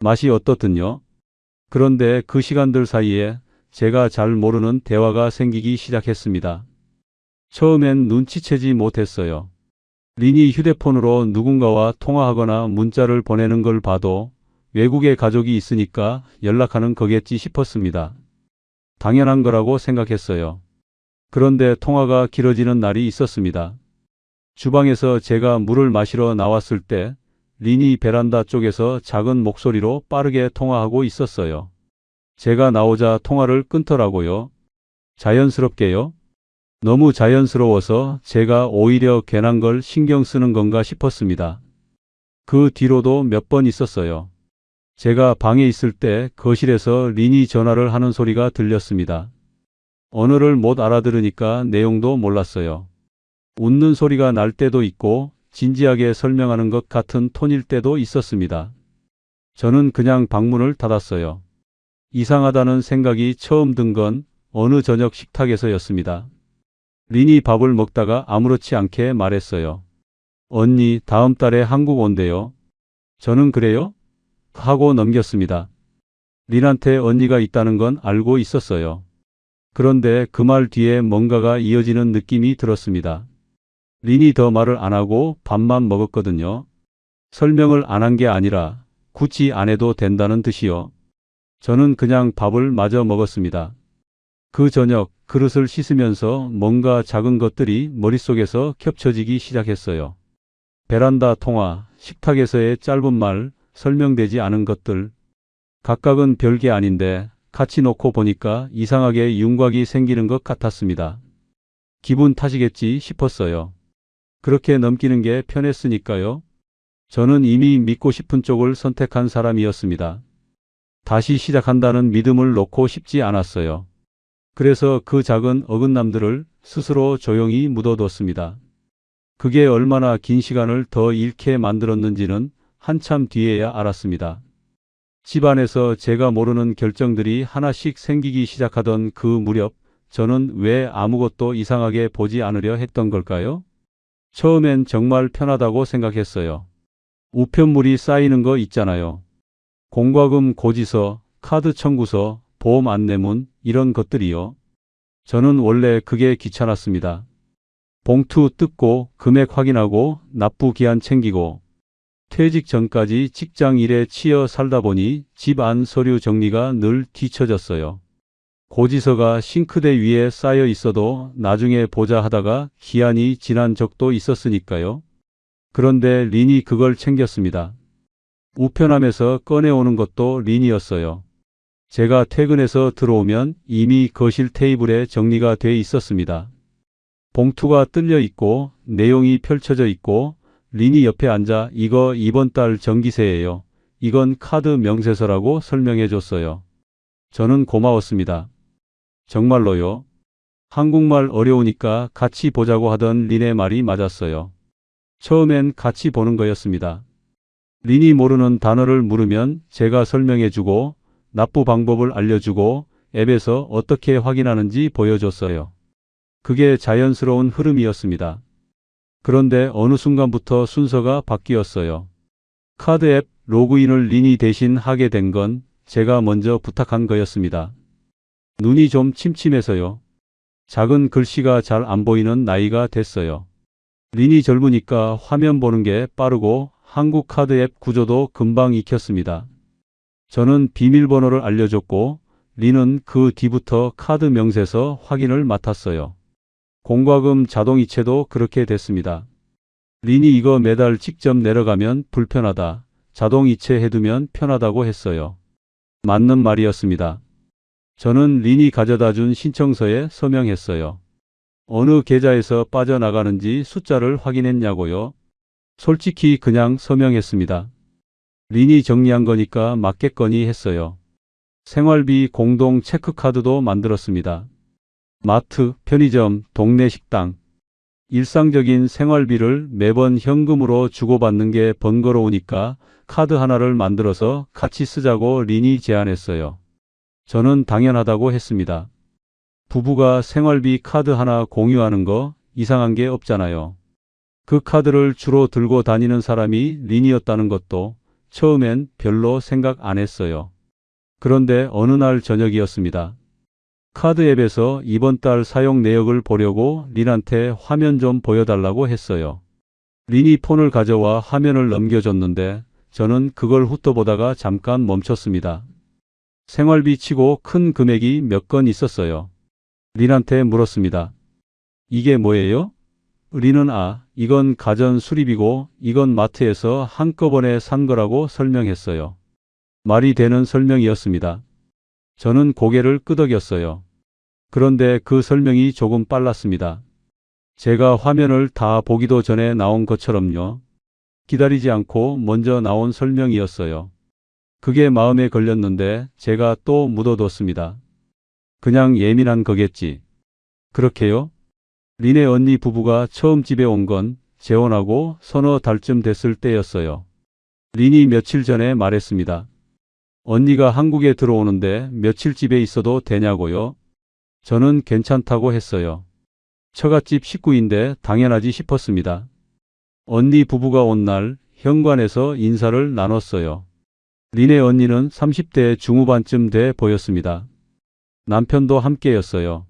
맛이 어떻든요. 그런데 그 시간들 사이에 제가 잘 모르는 대화가 생기기 시작했습니다. 처음엔 눈치채지 못했어요. 린이 휴대폰으로 누군가와 통화하거나 문자를 보내는 걸 봐도 외국에 가족이 있으니까 연락하는 거겠지 싶었습니다. 당연한 거라고 생각했어요. 그런데 통화가 길어지는 날이 있었습니다. 주방에서 제가 물을 마시러 나왔을 때 린이 베란다 쪽에서 작은 목소리로 빠르게 통화하고 있었어요. 제가 나오자 통화를 끊더라고요. 자연스럽게요. 너무 자연스러워서 제가 오히려 괜한 걸 신경 쓰는 건가 싶었습니다. 그 뒤로도 몇 번 있었어요. 제가 방에 있을 때 거실에서 린이 전화를 하는 소리가 들렸습니다. 언어를 못 알아들으니까 내용도 몰랐어요. 웃는 소리가 날 때도 있고 진지하게 설명하는 것 같은 톤일 때도 있었습니다. 저는 그냥 방문을 닫았어요. 이상하다는 생각이 처음 든 건 어느 저녁 식탁에서였습니다. 린이 밥을 먹다가 아무렇지 않게 말했어요. 언니, 다음 달에 한국 온대요. 저는 그래요? 하고 넘겼습니다. 린한테 언니가 있다는 건 알고 있었어요. 그런데 그 말 뒤에 뭔가가 이어지는 느낌이 들었습니다. 린이 더 말을 안 하고 밥만 먹었거든요. 설명을 안 한 게 아니라 굳이 안 해도 된다는 듯이요. 저는 그냥 밥을 마저 먹었습니다. 그 저녁 그릇을 씻으면서 뭔가 작은 것들이 머릿속에서 겹쳐지기 시작했어요. 베란다 통화, 식탁에서의 짧은 말, 설명되지 않은 것들. 각각은 별게 아닌데 같이 놓고 보니까 이상하게 윤곽이 생기는 것 같았습니다. 기분 탓이겠지 싶었어요. 그렇게 넘기는 게 편했으니까요. 저는 이미 믿고 싶은 쪽을 선택한 사람이었습니다. 다시 시작한다는 믿음을 놓고 싶지 않았어요. 그래서 그 작은 어긋남들을 스스로 조용히 묻어뒀습니다. 그게 얼마나 긴 시간을 더 잃게 만들었는지는 한참 뒤에야 알았습니다. 집안에서 제가 모르는 결정들이 하나씩 생기기 시작하던 그 무렵 저는 왜 아무것도 이상하게 보지 않으려 했던 걸까요? 처음엔 정말 편하다고 생각했어요. 우편물이 쌓이는 거 있잖아요. 공과금 고지서, 카드 청구서, 보험 안내문 이런 것들이요. 저는 원래 그게 귀찮았습니다. 봉투 뜯고 금액 확인하고 납부 기한 챙기고 퇴직 전까지 직장 일에 치여 살다 보니 집 안 서류 정리가 늘 뒤처졌어요. 고지서가 싱크대 위에 쌓여 있어도 나중에 보자 하다가 기한이 지난 적도 있었으니까요. 그런데 린이 그걸 챙겼습니다. 우편함에서 꺼내오는 것도 린이었어요. 제가 퇴근해서 들어오면 이미 거실 테이블에 정리가 돼 있었습니다. 봉투가 뜰려 있고 내용이 펼쳐져 있고 린이 옆에 앉아 이거 이번 달 전기세예요. 이건 카드 명세서라고 설명해 줬어요. 저는 고마웠습니다. 정말로요. 한국말 어려우니까 같이 보자고 하던 린의 말이 맞았어요. 처음엔 같이 보는 거였습니다. 린이 모르는 단어를 물으면 제가 설명해 주고 납부 방법을 알려주고 앱에서 어떻게 확인하는지 보여줬어요. 그게 자연스러운 흐름이었습니다. 그런데 어느 순간부터 순서가 바뀌었어요. 카드 앱 로그인을 린이 대신 하게 된 건 제가 먼저 부탁한 거였습니다. 눈이 좀 침침해서요. 작은 글씨가 잘 안 보이는 나이가 됐어요. 린이 젊으니까 화면 보는 게 빠르고 한국 카드 앱 구조도 금방 익혔습니다. 저는 비밀번호를 알려줬고 린은 그 뒤부터 카드 명세서 확인을 맡았어요. 공과금 자동이체도 그렇게 됐습니다. 린이 이거 매달 직접 내려가면 불편하다. 자동이체 해두면 편하다고 했어요. 맞는 말이었습니다. 저는 린이 가져다 준 신청서에 서명했어요. 어느 계좌에서 빠져나가는지 숫자를 확인했냐고요? 솔직히 그냥 서명했습니다. 린이 정리한 거니까 맞겠거니 했어요. 생활비 공동 체크카드도 만들었습니다. 마트, 편의점, 동네 식당. 일상적인 생활비를 매번 현금으로 주고받는 게 번거로우니까 카드 하나를 만들어서 같이 쓰자고 린이 제안했어요. 저는 당연하다고 했습니다. 부부가 생활비 카드 하나 공유하는 거 이상한 게 없잖아요. 그 카드를 주로 들고 다니는 사람이 린이었다는 것도 처음엔 별로 생각 안 했어요. 그런데 어느 날 저녁이었습니다. 카드 앱에서 이번 달 사용 내역을 보려고 린한테 화면 좀 보여달라고 했어요. 린이 폰을 가져와 화면을 넘겨줬는데 저는 그걸 훑어보다가 잠깐 멈췄습니다. 생활비 치고 큰 금액이 몇 건 있었어요. 린한테 물었습니다. 이게 뭐예요? 린은 이건 가전 수리비고 이건 마트에서 한꺼번에 산 거라고 설명했어요. 말이 되는 설명이었습니다. 저는 고개를 끄덕였어요. 그런데 그 설명이 조금 빨랐습니다. 제가 화면을 다 보기도 전에 나온 것처럼요. 기다리지 않고 먼저 나온 설명이었어요. 그게 마음에 걸렸는데 제가 또 묻어뒀습니다. 그냥 예민한 거겠지. 그렇게요? 린의 언니 부부가 처음 집에 온 건 재혼하고 서너 달쯤 됐을 때였어요. 린이 며칠 전에 말했습니다. 언니가 한국에 들어오는데 며칠 집에 있어도 되냐고요? 저는 괜찮다고 했어요. 처갓집 식구인데 당연하지 싶었습니다. 언니 부부가 온 날 현관에서 인사를 나눴어요. 린의 언니는 30대 중후반쯤 돼 보였습니다. 남편도 함께였어요.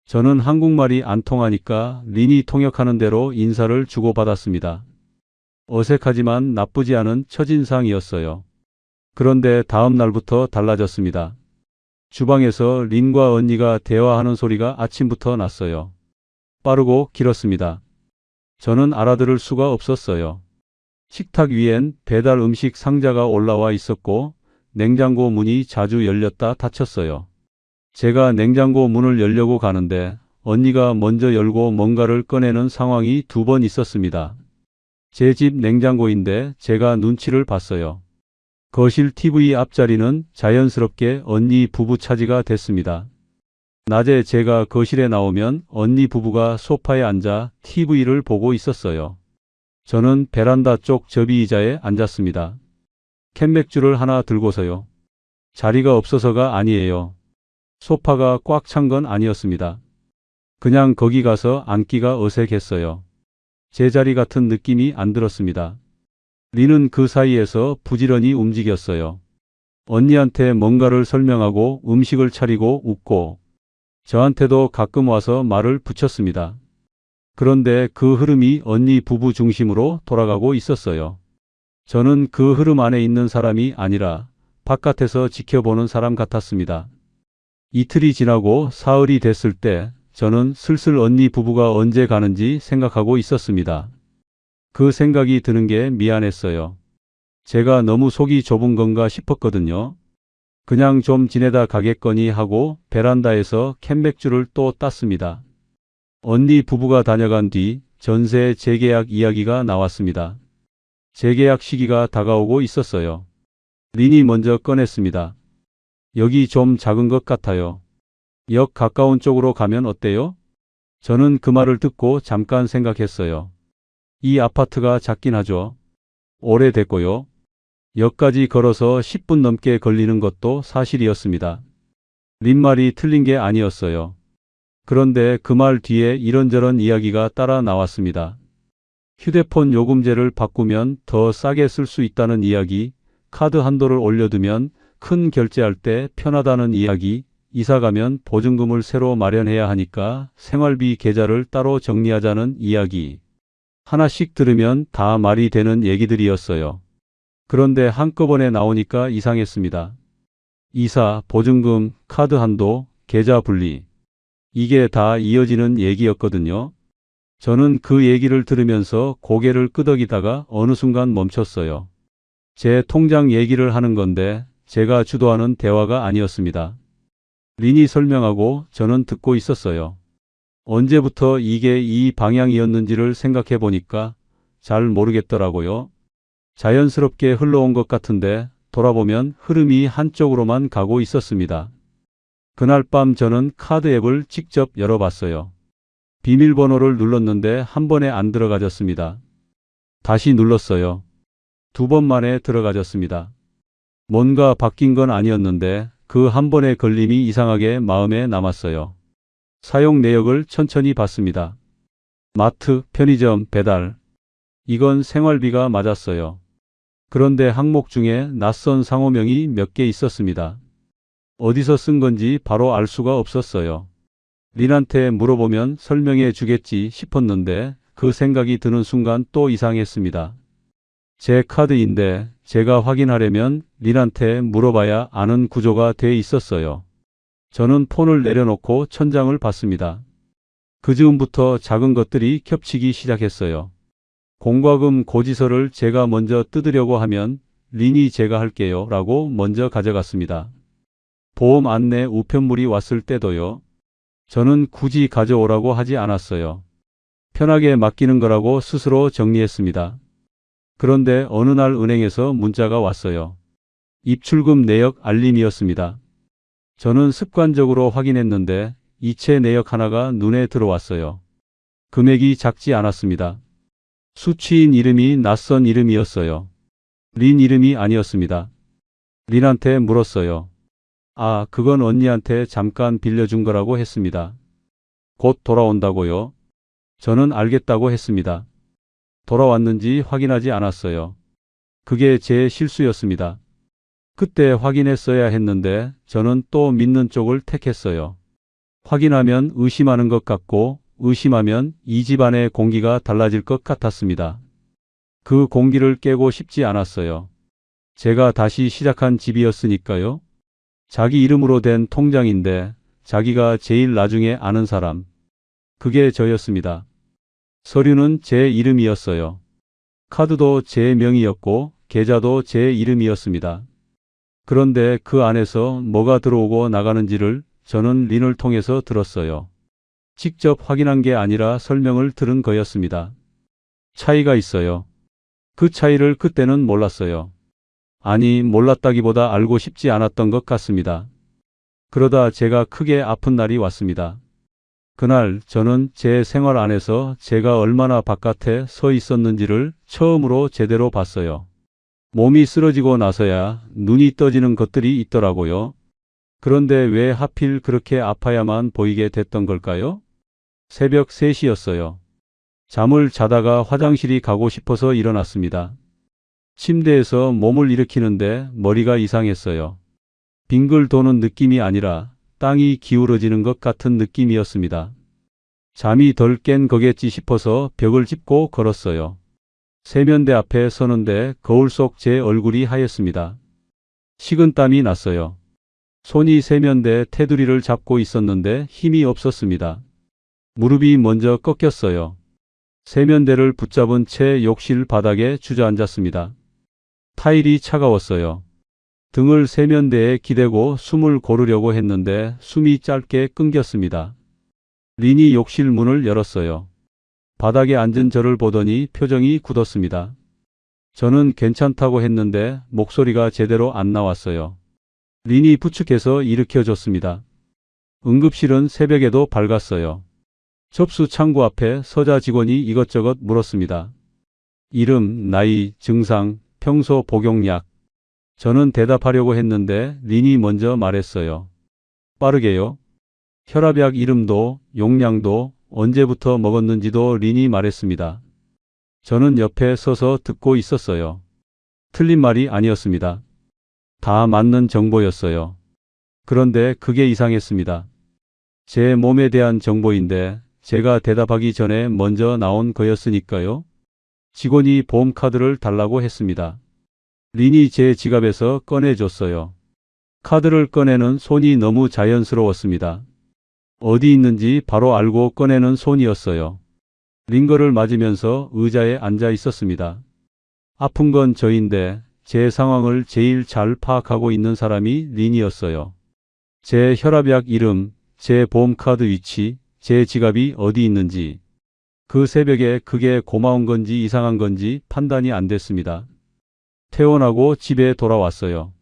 저는 한국말이 안 통하니까 린이 통역하는 대로 인사를 주고받았습니다. 어색하지만 나쁘지 않은 첫인상이었어요. 그런데 다음 날부터 달라졌습니다. 주방에서 린과 언니가 대화하는 소리가 아침부터 났어요. 빠르고 길었습니다. 저는 알아들을 수가 없었어요. 식탁 위엔 배달 음식 상자가 올라와 있었고 냉장고 문이 자주 열렸다 닫혔어요. 제가 냉장고 문을 열려고 가는데 언니가 먼저 열고 뭔가를 꺼내는 상황이 2번 있었습니다. 제 집 냉장고인데 제가 눈치를 봤어요. 거실 TV 앞자리는 자연스럽게 언니 부부 차지가 됐습니다. 낮에 제가 거실에 나오면 언니 부부가 소파에 앉아 TV를 보고 있었어요. 저는 베란다 쪽 접이 의자에 앉았습니다. 캔맥주를 하나 들고서요. 자리가 없어서가 아니에요. 소파가 꽉 찬 건 아니었습니다. 그냥 거기 가서 앉기가 어색했어요. 제 자리 같은 느낌이 안 들었습니다. 린은 그 사이에서 부지런히 움직였어요. 언니한테 뭔가를 설명하고 음식을 차리고 웃고 저한테도 가끔 와서 말을 붙였습니다. 그런데 그 흐름이 언니 부부 중심으로 돌아가고 있었어요. 저는 그 흐름 안에 있는 사람이 아니라 바깥에서 지켜보는 사람 같았습니다. 이틀이 지나고 사흘이 됐을 때 저는 슬슬 언니 부부가 언제 가는지 생각하고 있었습니다. 그 생각이 드는 게 미안했어요. 제가 너무 속이 좁은 건가 싶었거든요. 그냥 좀 지내다 가겠거니 하고 베란다에서 캔맥주를 또 땄습니다. 언니 부부가 다녀간 뒤 전세 재계약 이야기가 나왔습니다. 재계약 시기가 다가오고 있었어요. 린이 먼저 꺼냈습니다. 여기 좀 작은 것 같아요. 역 가까운 쪽으로 가면 어때요? 저는 그 말을 듣고 잠깐 생각했어요. 이 아파트가 작긴 하죠. 오래됐고요. 역까지 걸어서 10분 넘게 걸리는 것도 사실이었습니다. 린 말이 틀린 게 아니었어요. 그런데 그 말 뒤에 이런저런 이야기가 따라 나왔습니다. 휴대폰 요금제를 바꾸면 더 싸게 쓸 수 있다는 이야기, 카드 한도를 올려두면 큰 결제할 때 편하다는 이야기, 이사 가면 보증금을 새로 마련해야 하니까 생활비 계좌를 따로 정리하자는 이야기. 하나씩 들으면 다 말이 되는 얘기들이었어요. 그런데 한꺼번에 나오니까 이상했습니다. 이사, 보증금, 카드 한도, 계좌 분리. 이게 다 이어지는 얘기였거든요. 저는 그 얘기를 들으면서 고개를 끄덕이다가 어느 순간 멈췄어요. 제 통장 얘기를 하는 건데 제가 주도하는 대화가 아니었습니다. 린이 설명하고 저는 듣고 있었어요. 언제부터 이게 이 방향이었는지를 생각해 보니까 잘 모르겠더라고요. 자연스럽게 흘러온 것 같은데 돌아보면 흐름이 한쪽으로만 가고 있었습니다. 그날 밤 저는 카드 앱을 직접 열어봤어요. 비밀번호를 눌렀는데 한 번에 안 들어가졌습니다. 다시 눌렀어요. 두 번 만에 들어가졌습니다. 뭔가 바뀐 건 아니었는데 그 한 번의 걸림이 이상하게 마음에 남았어요. 사용 내역을 천천히 봤습니다. 마트, 편의점, 배달. 이건 생활비가 맞았어요. 그런데 항목 중에 낯선 상호명이 몇 개 있었습니다. 어디서 쓴 건지 바로 알 수가 없었어요. 린한테 물어보면 설명해 주겠지 싶었는데 그 생각이 드는 순간 또 이상했습니다. 제 카드인데 제가 확인하려면 린한테 물어봐야 아는 구조가 돼 있었어요. 저는 폰을 내려놓고 천장을 봤습니다. 그 즈음부터 작은 것들이 겹치기 시작했어요. 공과금 고지서를 제가 먼저 뜯으려고 하면 린이 제가 할게요 라고 먼저 가져갔습니다. 보험 안내 우편물이 왔을 때도요. 저는 굳이 가져오라고 하지 않았어요. 편하게 맡기는 거라고 스스로 정리했습니다. 그런데 어느 날 은행에서 문자가 왔어요. 입출금 내역 알림이었습니다. 저는 습관적으로 확인했는데 이체 내역 하나가 눈에 들어왔어요. 금액이 작지 않았습니다. 수취인 이름이 낯선 이름이었어요. 린 이름이 아니었습니다. 린한테 물었어요. 아, 그건 언니한테 잠깐 빌려준 거라고 했습니다. 곧 돌아온다고요? 저는 알겠다고 했습니다. 돌아왔는지 확인하지 않았어요. 그게 제 실수였습니다. 그때 확인했어야 했는데 저는 또 믿는 쪽을 택했어요. 확인하면 의심하는 것 같고 의심하면 이 집안의 공기가 달라질 것 같았습니다. 그 공기를 깨고 싶지 않았어요. 제가 다시 시작한 집이었으니까요. 자기 이름으로 된 통장인데 자기가 제일 나중에 아는 사람. 그게 저였습니다. 서류는 제 이름이었어요. 카드도 제 명의였고 계좌도 제 이름이었습니다. 그런데 그 안에서 뭐가 들어오고 나가는지를 저는 린을 통해서 들었어요. 직접 확인한 게 아니라 설명을 들은 거였습니다. 차이가 있어요. 그 차이를 그때는 몰랐어요. 아니, 몰랐다기보다 알고 싶지 않았던 것 같습니다. 그러다 제가 크게 아픈 날이 왔습니다. 그날 저는 제 생활 안에서 제가 얼마나 바깥에 서 있었는지를 처음으로 제대로 봤어요. 몸이 쓰러지고 나서야 눈이 떠지는 것들이 있더라고요. 그런데 왜 하필 그렇게 아파야만 보이게 됐던 걸까요? 새벽 3시였어요. 잠을 자다가 화장실이 가고 싶어서 일어났습니다. 침대에서 몸을 일으키는데 머리가 이상했어요. 빙글 도는 느낌이 아니라 땅이 기울어지는 것 같은 느낌이었습니다. 잠이 덜 깬 거겠지 싶어서 벽을 짚고 걸었어요. 세면대 앞에 서는데 거울 속 제 얼굴이 하였습니다. 식은땀이 났어요. 손이 세면대 테두리를 잡고 있었는데 힘이 없었습니다. 무릎이 먼저 꺾였어요. 세면대를 붙잡은 채 욕실 바닥에 주저앉았습니다. 타일이 차가웠어요. 등을 세면대에 기대고 숨을 고르려고 했는데 숨이 짧게 끊겼습니다. 린이 욕실 문을 열었어요. 바닥에 앉은 저를 보더니 표정이 굳었습니다. 저는 괜찮다고 했는데 목소리가 제대로 안 나왔어요. 린이 부축해서 일으켜줬습니다. 응급실은 새벽에도 밝았어요. 접수 창구 앞에 서자 직원이 이것저것 물었습니다. 이름, 나이, 증상, 평소 복용약. 저는 대답하려고 했는데 린이 먼저 말했어요. 빠르게요. 혈압약 이름도 용량도 언제부터 먹었는지도 린이 말했습니다. 저는 옆에 서서 듣고 있었어요. 틀린 말이 아니었습니다. 다 맞는 정보였어요. 그런데 그게 이상했습니다. 제 몸에 대한 정보인데 제가 대답하기 전에 먼저 나온 거였으니까요. 직원이 보험카드를 달라고 했습니다. 린이 제 지갑에서 꺼내줬어요. 카드를 꺼내는 손이 너무 자연스러웠습니다. 어디 있는지 바로 알고 꺼내는 손이었어요. 링거를 맞으면서 의자에 앉아 있었습니다. 아픈 건 저인데 제 상황을 제일 잘 파악하고 있는 사람이 린이었어요. 제 혈압약 이름, 제 보험카드 위치, 제 지갑이 어디 있는지. 그 새벽에 그게 고마운 건지 이상한 건지 판단이 안 됐습니다. 퇴원하고 집에 돌아왔어요.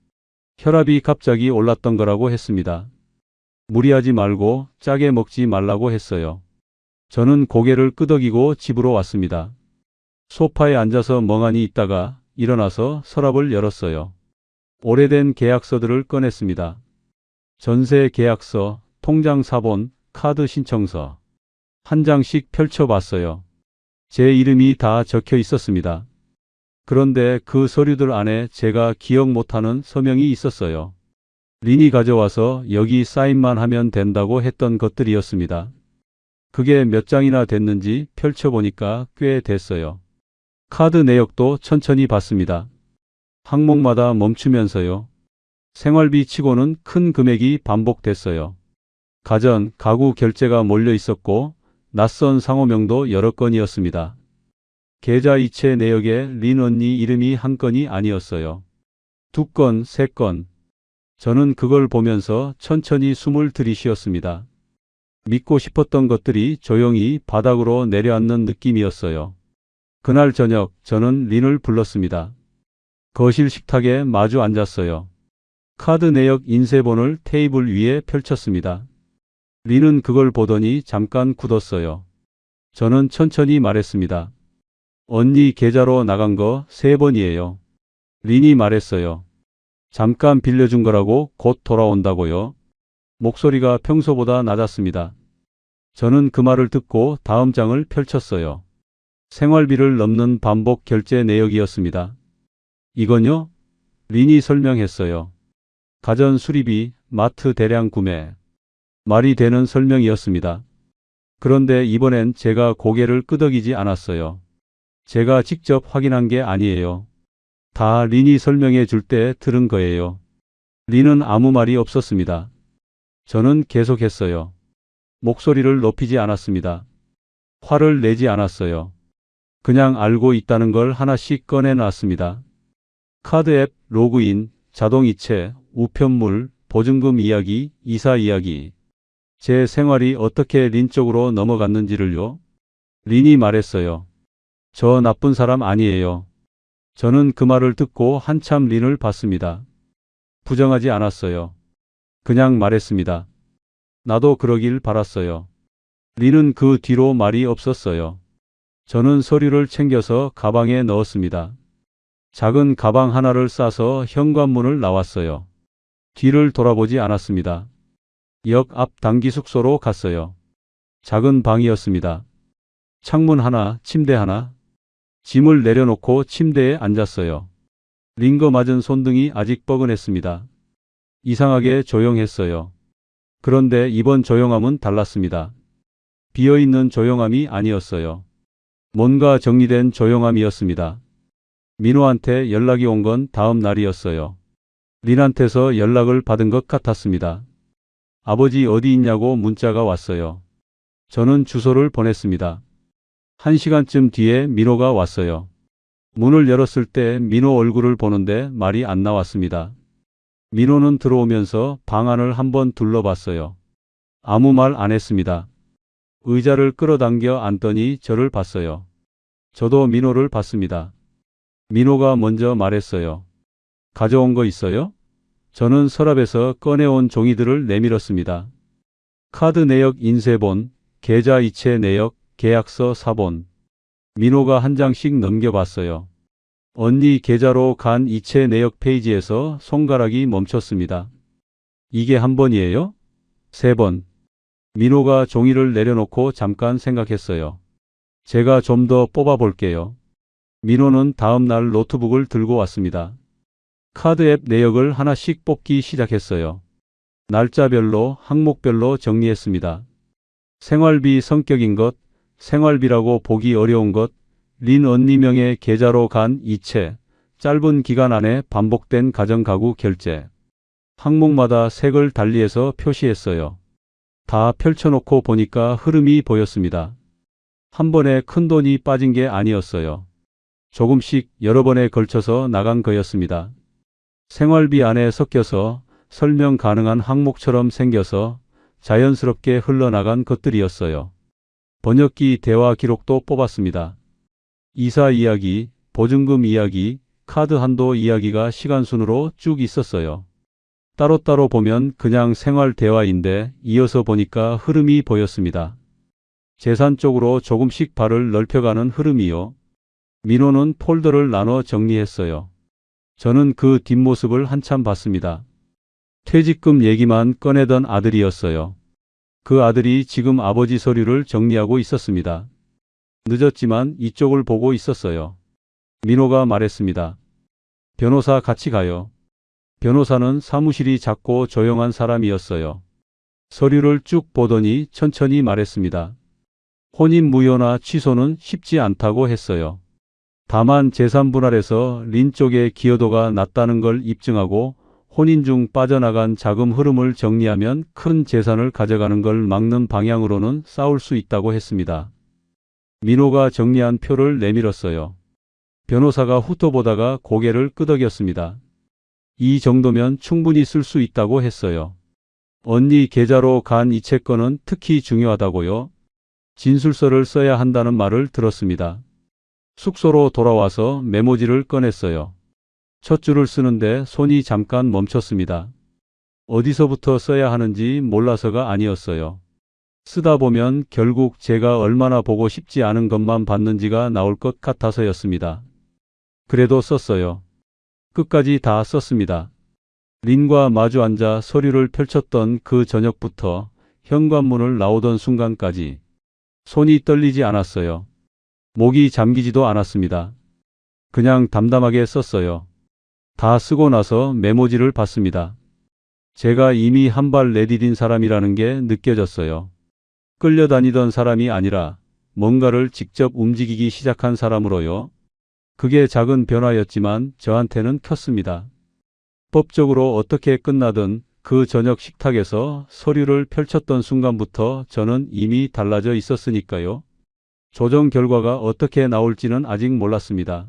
혈압이 갑자기 올랐던 거라고 했습니다. 무리하지 말고 짜게 먹지 말라고 했어요. 저는 고개를 끄덕이고 집으로 왔습니다. 소파에 앉아서 멍하니 있다가 일어나서 서랍을 열었어요. 오래된 계약서들을 꺼냈습니다. 전세 계약서, 통장 사본, 카드 신청서. 한 장씩 펼쳐봤어요. 제 이름이 다 적혀 있었습니다. 그런데 그 서류들 안에 제가 기억 못하는 서명이 있었어요. 린이 가져와서 여기 사인만 하면 된다고 했던 것들이었습니다. 그게 몇 장이나 됐는지 펼쳐보니까 꽤 됐어요. 카드 내역도 천천히 봤습니다. 항목마다 멈추면서요. 생활비 치고는 큰 금액이 반복됐어요. 가전, 가구 결제가 몰려 있었고 낯선 상호명도 여러 건이었습니다. 계좌 이체 내역에 린 언니 이름이 한 건이 아니었어요. 2건, 3건. 저는 그걸 보면서 천천히 숨을 들이쉬었습니다. 믿고 싶었던 것들이 조용히 바닥으로 내려앉는 느낌이었어요. 그날 저녁 저는 린을 불렀습니다. 거실 식탁에 마주 앉았어요. 카드 내역 인쇄본을 테이블 위에 펼쳤습니다. 린은 그걸 보더니 잠깐 굳었어요. 저는 천천히 말했습니다. 언니 계좌로 나간 거 3번이에요. 린이 말했어요. 잠깐 빌려준 거라고 곧 돌아온다고요. 목소리가 평소보다 낮았습니다. 저는 그 말을 듣고 다음 장을 펼쳤어요. 생활비를 넘는 반복 결제 내역이었습니다. 이건요? 린이 설명했어요. 가전 수리비, 마트 대량 구매. 말이 되는 설명이었습니다. 그런데 이번엔 제가 고개를 끄덕이지 않았어요. 제가 직접 확인한 게 아니에요. 다 린이 설명해 줄 때 들은 거예요. 린은 아무 말이 없었습니다. 저는 계속했어요. 목소리를 높이지 않았습니다. 화를 내지 않았어요. 그냥 알고 있다는 걸 하나씩 꺼내놨습니다. 카드 앱, 로그인, 자동이체, 우편물, 보증금 이야기, 이사 이야기. 제 생활이 어떻게 린 쪽으로 넘어갔는지를요. 린이 말했어요. 저 나쁜 사람 아니에요. 저는 그 말을 듣고 한참 린을 봤습니다. 부정하지 않았어요. 그냥 말했습니다. 나도 그러길 바랐어요. 린은 그 뒤로 말이 없었어요. 저는 서류를 챙겨서 가방에 넣었습니다. 작은 가방 하나를 싸서 현관문을 나왔어요. 뒤를 돌아보지 않았습니다. 역 앞 단기 숙소로 갔어요. 작은 방이었습니다. 창문 하나, 침대 하나. 짐을 내려놓고 침대에 앉았어요. 링거 맞은 손등이 아직 뻐근했습니다. 이상하게 조용했어요. 그런데 이번 조용함은 달랐습니다. 비어있는 조용함이 아니었어요. 뭔가 정리된 조용함이었습니다. 민호한테 연락이 온 건 다음 날이었어요. 린한테서 연락을 받은 것 같았습니다. 아버지 어디 있냐고 문자가 왔어요. 저는 주소를 보냈습니다. 1시간쯤 뒤에 민호가 왔어요. 문을 열었을 때 민호 얼굴을 보는데 말이 안 나왔습니다. 민호는 들어오면서 방 안을 한번 둘러봤어요. 아무 말 안 했습니다. 의자를 끌어당겨 앉더니 저를 봤어요. 저도 민호를 봤습니다. 민호가 먼저 말했어요. 가져온 거 있어요? 저는 서랍에서 꺼내온 종이들을 내밀었습니다. 카드 내역 인쇄본, 계좌 이체 내역, 계약서 사본. 민호가 한 장씩 넘겨봤어요. 언니 계좌로 간 이체 내역 페이지에서 손가락이 멈췄습니다. 이게 한 번이에요? 3번. 민호가 종이를 내려놓고 잠깐 생각했어요. 제가 좀 더 뽑아볼게요. 민호는 다음 날 노트북을 들고 왔습니다. 카드 앱 내역을 하나씩 뽑기 시작했어요. 날짜별로, 항목별로 정리했습니다. 생활비 성격인 것, 생활비라고 보기 어려운 것, 린 언니 명의 계좌로 간 이체, 짧은 기간 안에 반복된 가정가구 결제. 항목마다 색을 달리해서 표시했어요. 다 펼쳐놓고 보니까 흐름이 보였습니다. 한 번에 큰 돈이 빠진 게 아니었어요. 조금씩 여러 번에 걸쳐서 나간 거였습니다. 생활비 안에 섞여서 설명 가능한 항목처럼 생겨서 자연스럽게 흘러나간 것들이었어요. 번역기 대화 기록도 뽑았습니다. 이사 이야기, 보증금 이야기, 카드 한도 이야기가 시간순으로 쭉 있었어요. 따로따로 보면 그냥 생활 대화인데 이어서 보니까 흐름이 보였습니다. 재산 쪽으로 조금씩 발을 넓혀가는 흐름이요. 민호는 폴더를 나눠 정리했어요. 저는 그 뒷모습을 한참 봤습니다. 퇴직금 얘기만 꺼내던 아들이었어요. 그 아들이 지금 아버지 서류를 정리하고 있었습니다. 늦었지만 이쪽을 보고 있었어요. 민호가 말했습니다. 변호사 같이 가요. 변호사는 사무실이 작고 조용한 사람이었어요. 서류를 쭉 보더니 천천히 말했습니다. 혼인 무효나 취소는 쉽지 않다고 했어요. 다만 재산 분할에서 린 쪽의 기여도가 낮다는 걸 입증하고 혼인 중 빠져나간 자금 흐름을 정리하면 큰 재산을 가져가는 걸 막는 방향으로는 싸울 수 있다고 했습니다. 민호가 정리한 표를 내밀었어요. 변호사가 훑어보다가 고개를 끄덕였습니다. 이 정도면 충분히 쓸 수 있다고 했어요. 언니 계좌로 간 이 채권은 특히 중요하다고요. 진술서를 써야 한다는 말을 들었습니다. 숙소로 돌아와서 메모지를 꺼냈어요. 첫 줄을 쓰는데 손이 잠깐 멈췄습니다. 어디서부터 써야 하는지 몰라서가 아니었어요. 쓰다 보면 결국 제가 얼마나 보고 싶지 않은 것만 봤는지가 나올 것 같아서였습니다. 그래도 썼어요. 끝까지 다 썼습니다. 린과 마주 앉아 서류를 펼쳤던 그 저녁부터 현관문을 나오던 순간까지 손이 떨리지 않았어요. 목이 잠기지도 않았습니다. 그냥 담담하게 썼어요. 다 쓰고 나서 메모지를 봤습니다. 제가 이미 한 발 내디딘 사람이라는 게 느껴졌어요. 끌려다니던 사람이 아니라 뭔가를 직접 움직이기 시작한 사람으로요. 그게 작은 변화였지만 저한테는 컸습니다. 법적으로 어떻게 끝나든 그 저녁 식탁에서 서류를 펼쳤던 순간부터 저는 이미 달라져 있었으니까요. 조정 결과가 어떻게 나올지는 아직 몰랐습니다.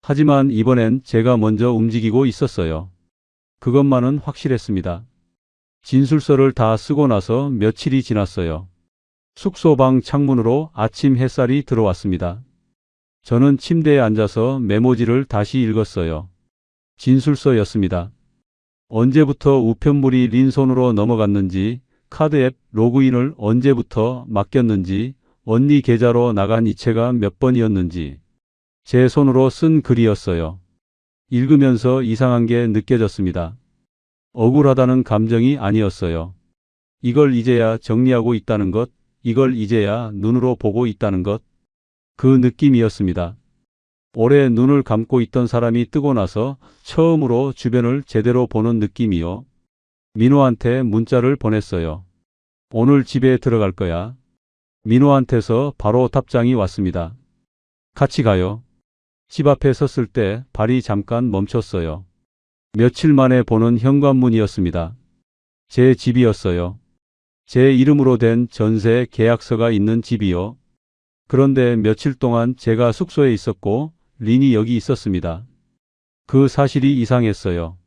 하지만 이번엔 제가 먼저 움직이고 있었어요. 그것만은 확실했습니다. 진술서를 다 쓰고 나서 며칠이 지났어요. 숙소 방 창문으로 아침 햇살이 들어왔습니다. 저는 침대에 앉아서 메모지를 다시 읽었어요. 진술서였습니다. 언제부터 우편물이 린 손으로 넘어갔는지, 카드 앱 로그인을 언제부터 맡겼는지, 언니 계좌로 나간 이체가 몇 번이었는지 제 손으로 쓴 글이었어요. 읽으면서 이상한 게 느껴졌습니다. 억울하다는 감정이 아니었어요. 이걸 이제야 정리하고 있다는 것, 이걸 이제야 눈으로 보고 있다는 것, 그 느낌이었습니다. 오래 눈을 감고 있던 사람이 뜨고 나서 처음으로 주변을 제대로 보는 느낌이요. 민호한테 문자를 보냈어요. 오늘 집에 들어갈 거야. 민호한테서 바로 답장이 왔습니다. 같이 가요. 집 앞에 섰을 때 발이 잠깐 멈췄어요. 며칠 만에 보는 현관문이었습니다. 제 집이었어요. 제 이름으로 된 전세 계약서가 있는 집이요. 그런데 며칠 동안 제가 숙소에 있었고 린이 여기 있었습니다. 그 사실이 이상했어요.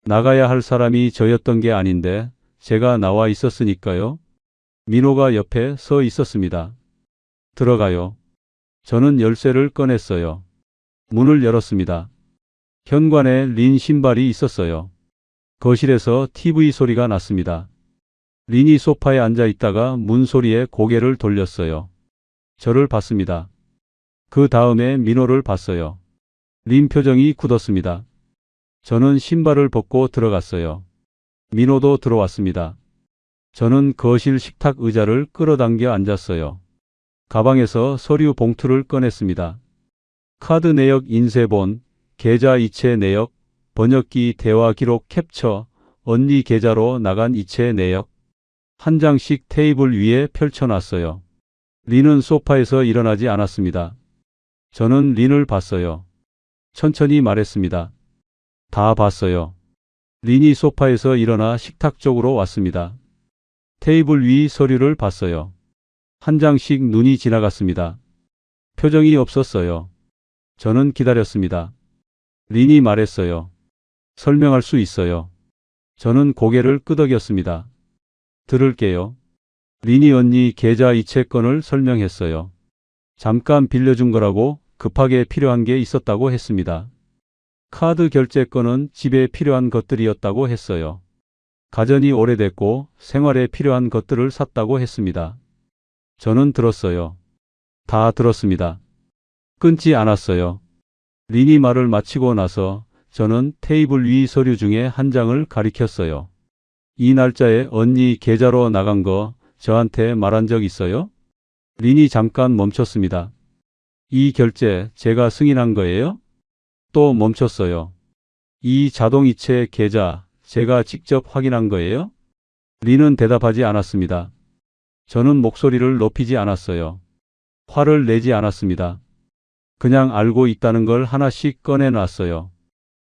나가야 할 사람이 저였던 게 아닌데 제가 나와 있었으니까요. 민호가 옆에 서 있었습니다. 들어가요. 저는 열쇠를 꺼냈어요. 문을 열었습니다. 현관에 린 신발이 있었어요. 거실에서 TV 소리가 났습니다. 린이 소파에 앉아 있다가 문 소리에 고개를 돌렸어요. 저를 봤습니다. 그 다음에 민호를 봤어요. 린 표정이 굳었습니다. 저는 신발을 벗고 들어갔어요. 민호도 들어왔습니다. 저는 거실 식탁 의자를 끌어당겨 앉았어요. 가방에서 서류 봉투를 꺼냈습니다. 카드 내역 인쇄본, 계좌 이체 내역, 번역기 대화 기록 캡처, 언니 계좌로 나간 이체 내역 한 장씩 테이블 위에 펼쳐놨어요. 린은 소파에서 일어나지 않았습니다. 저는 린을 봤어요. 천천히 말했습니다. 다 봤어요. 린이 소파에서 일어나 식탁 쪽으로 왔습니다. 테이블 위 서류를 봤어요. 한 장씩 눈이 지나갔습니다. 표정이 없었어요. 저는 기다렸습니다. 린이 말했어요. 설명할 수 있어요. 저는 고개를 끄덕였습니다. 들을게요. 린이 언니 계좌 이체권을 설명했어요. 잠깐 빌려준 거라고 급하게 필요한 게 있었다고 했습니다. 카드 결제권은 집에 필요한 것들이었다고 했어요. 가전이 오래됐고 생활에 필요한 것들을 샀다고 했습니다. 저는 들었어요. 다 들었습니다. 끊지 않았어요. 린이 말을 마치고 나서 저는 테이블 위 서류 중에 한 장을 가리켰어요. 이 날짜에 언니 계좌로 나간 거 저한테 말한 적 있어요? 린이 잠깐 멈췄습니다. 이 결제 제가 승인한 거예요? 또 멈췄어요. 이 자동이체 계좌 제가 직접 확인한 거예요? 린은 대답하지 않았습니다. 저는 목소리를 높이지 않았어요. 화를 내지 않았습니다. 그냥 알고 있다는 걸 하나씩 꺼내놨어요.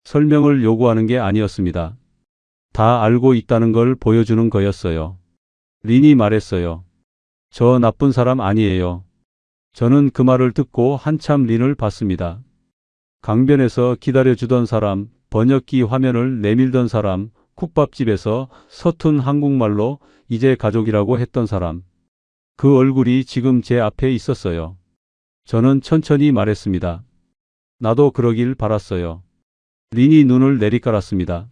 설명을 요구하는 게 아니었습니다. 다 알고 있다는 걸 보여주는 거였어요. 린이 말했어요. 저 나쁜 사람 아니에요. 저는 그 말을 듣고 한참 린을 봤습니다. 강변에서 기다려주던 사람, 번역기 화면을 내밀던 사람, 국밥집에서 서툰 한국말로 이제 가족이라고 했던 사람. 그 얼굴이 지금 제 앞에 있었어요. 저는 천천히 말했습니다. 나도 그러길 바랐어요. 린이 눈을 내리깔았습니다.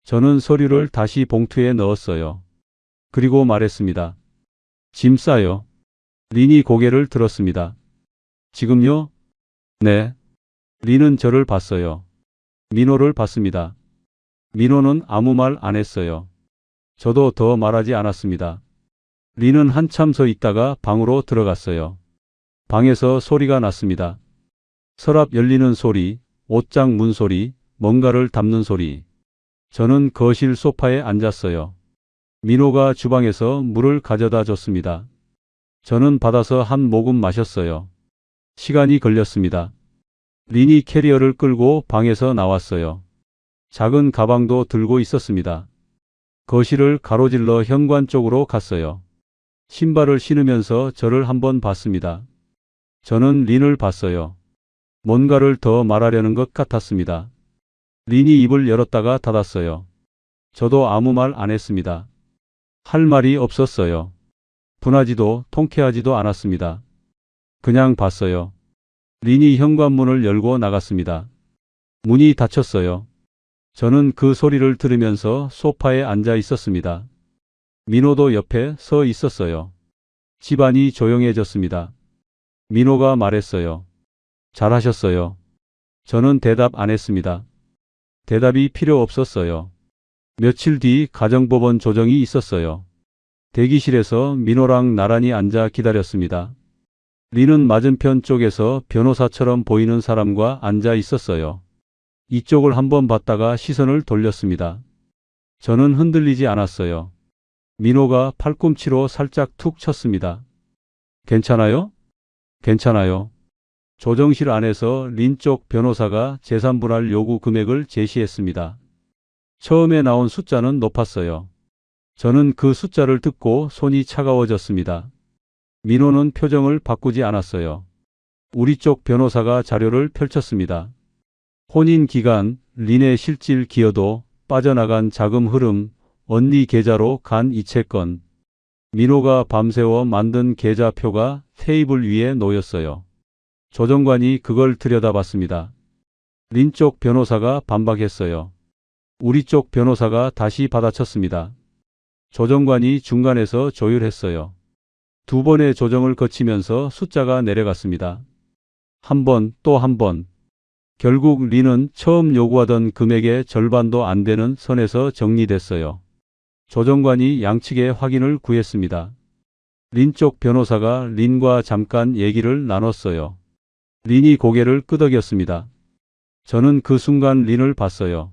저는 서류를 다시 봉투에 넣었어요. 그리고 말했습니다. 짐 싸요. 린이 고개를 들었습니다. 지금요? 네. 린은 저를 봤어요. 민호를 봤습니다. 민호는 아무 말 안 했어요. 저도 더 말하지 않았습니다. 린은 한참 서 있다가 방으로 들어갔어요. 방에서 소리가 났습니다. 서랍 열리는 소리, 옷장 문 소리, 뭔가를 담는 소리. 저는 거실 소파에 앉았어요. 민호가 주방에서 물을 가져다 줬습니다. 저는 받아서 한 모금 마셨어요. 시간이 걸렸습니다. 린이 캐리어를 끌고 방에서 나왔어요. 작은 가방도 들고 있었습니다. 거실을 가로질러 현관 쪽으로 갔어요. 신발을 신으면서 저를 한번 봤습니다. 저는 린을 봤어요. 뭔가를 더 말하려는 것 같았습니다. 린이 입을 열었다가 닫았어요. 저도 아무 말 안 했습니다. 할 말이 없었어요. 분하지도 통쾌하지도 않았습니다. 그냥 봤어요. 린이 현관문을 열고 나갔습니다. 문이 닫혔어요. 저는 그 소리를 들으면서 소파에 앉아 있었습니다. 민호도 옆에 서 있었어요. 집안이 조용해졌습니다. 민호가 말했어요. 잘하셨어요. 저는 대답 안 했습니다. 대답이 필요 없었어요. 며칠 뒤 가정법원 조정이 있었어요. 대기실에서 민호랑 나란히 앉아 기다렸습니다. 린은 맞은편 쪽에서 변호사처럼 보이는 사람과 앉아 있었어요. 이쪽을 한번 봤다가 시선을 돌렸습니다. 저는 흔들리지 않았어요. 민호가 팔꿈치로 살짝 툭 쳤습니다. 괜찮아요? 괜찮아요. 조정실 안에서 린 쪽 변호사가 재산분할 요구 금액을 제시했습니다. 처음에 나온 숫자는 높았어요. 저는 그 숫자를 듣고 손이 차가워졌습니다. 민호는 표정을 바꾸지 않았어요. 우리 쪽 변호사가 자료를 펼쳤습니다. 혼인 기간, 린의 실질 기여도, 빠져나간 자금 흐름, 언니 계좌로 간 이체권. 민호가 밤새워 만든 계좌표가 테이블 위에 놓였어요. 조정관이 그걸 들여다봤습니다. 린 쪽 변호사가 반박했어요. 우리 쪽 변호사가 다시 받아쳤습니다. 조정관이 중간에서 조율했어요. 두 번의 조정을 거치면서 숫자가 내려갔습니다. 한 번, 또 한 번. 결국 린은 처음 요구하던 금액의 절반도 안 되는 선에서 정리됐어요. 조정관이 양측의 확인을 구했습니다. 린 쪽 변호사가 린과 잠깐 얘기를 나눴어요. 린이 고개를 끄덕였습니다. 저는 그 순간 린을 봤어요.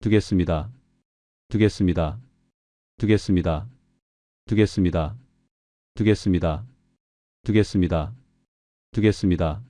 두겠습니다. 두겠습니다. 두겠습니다. 두겠습니다. 두겠습니다. 두겠습니다. 두겠습니다.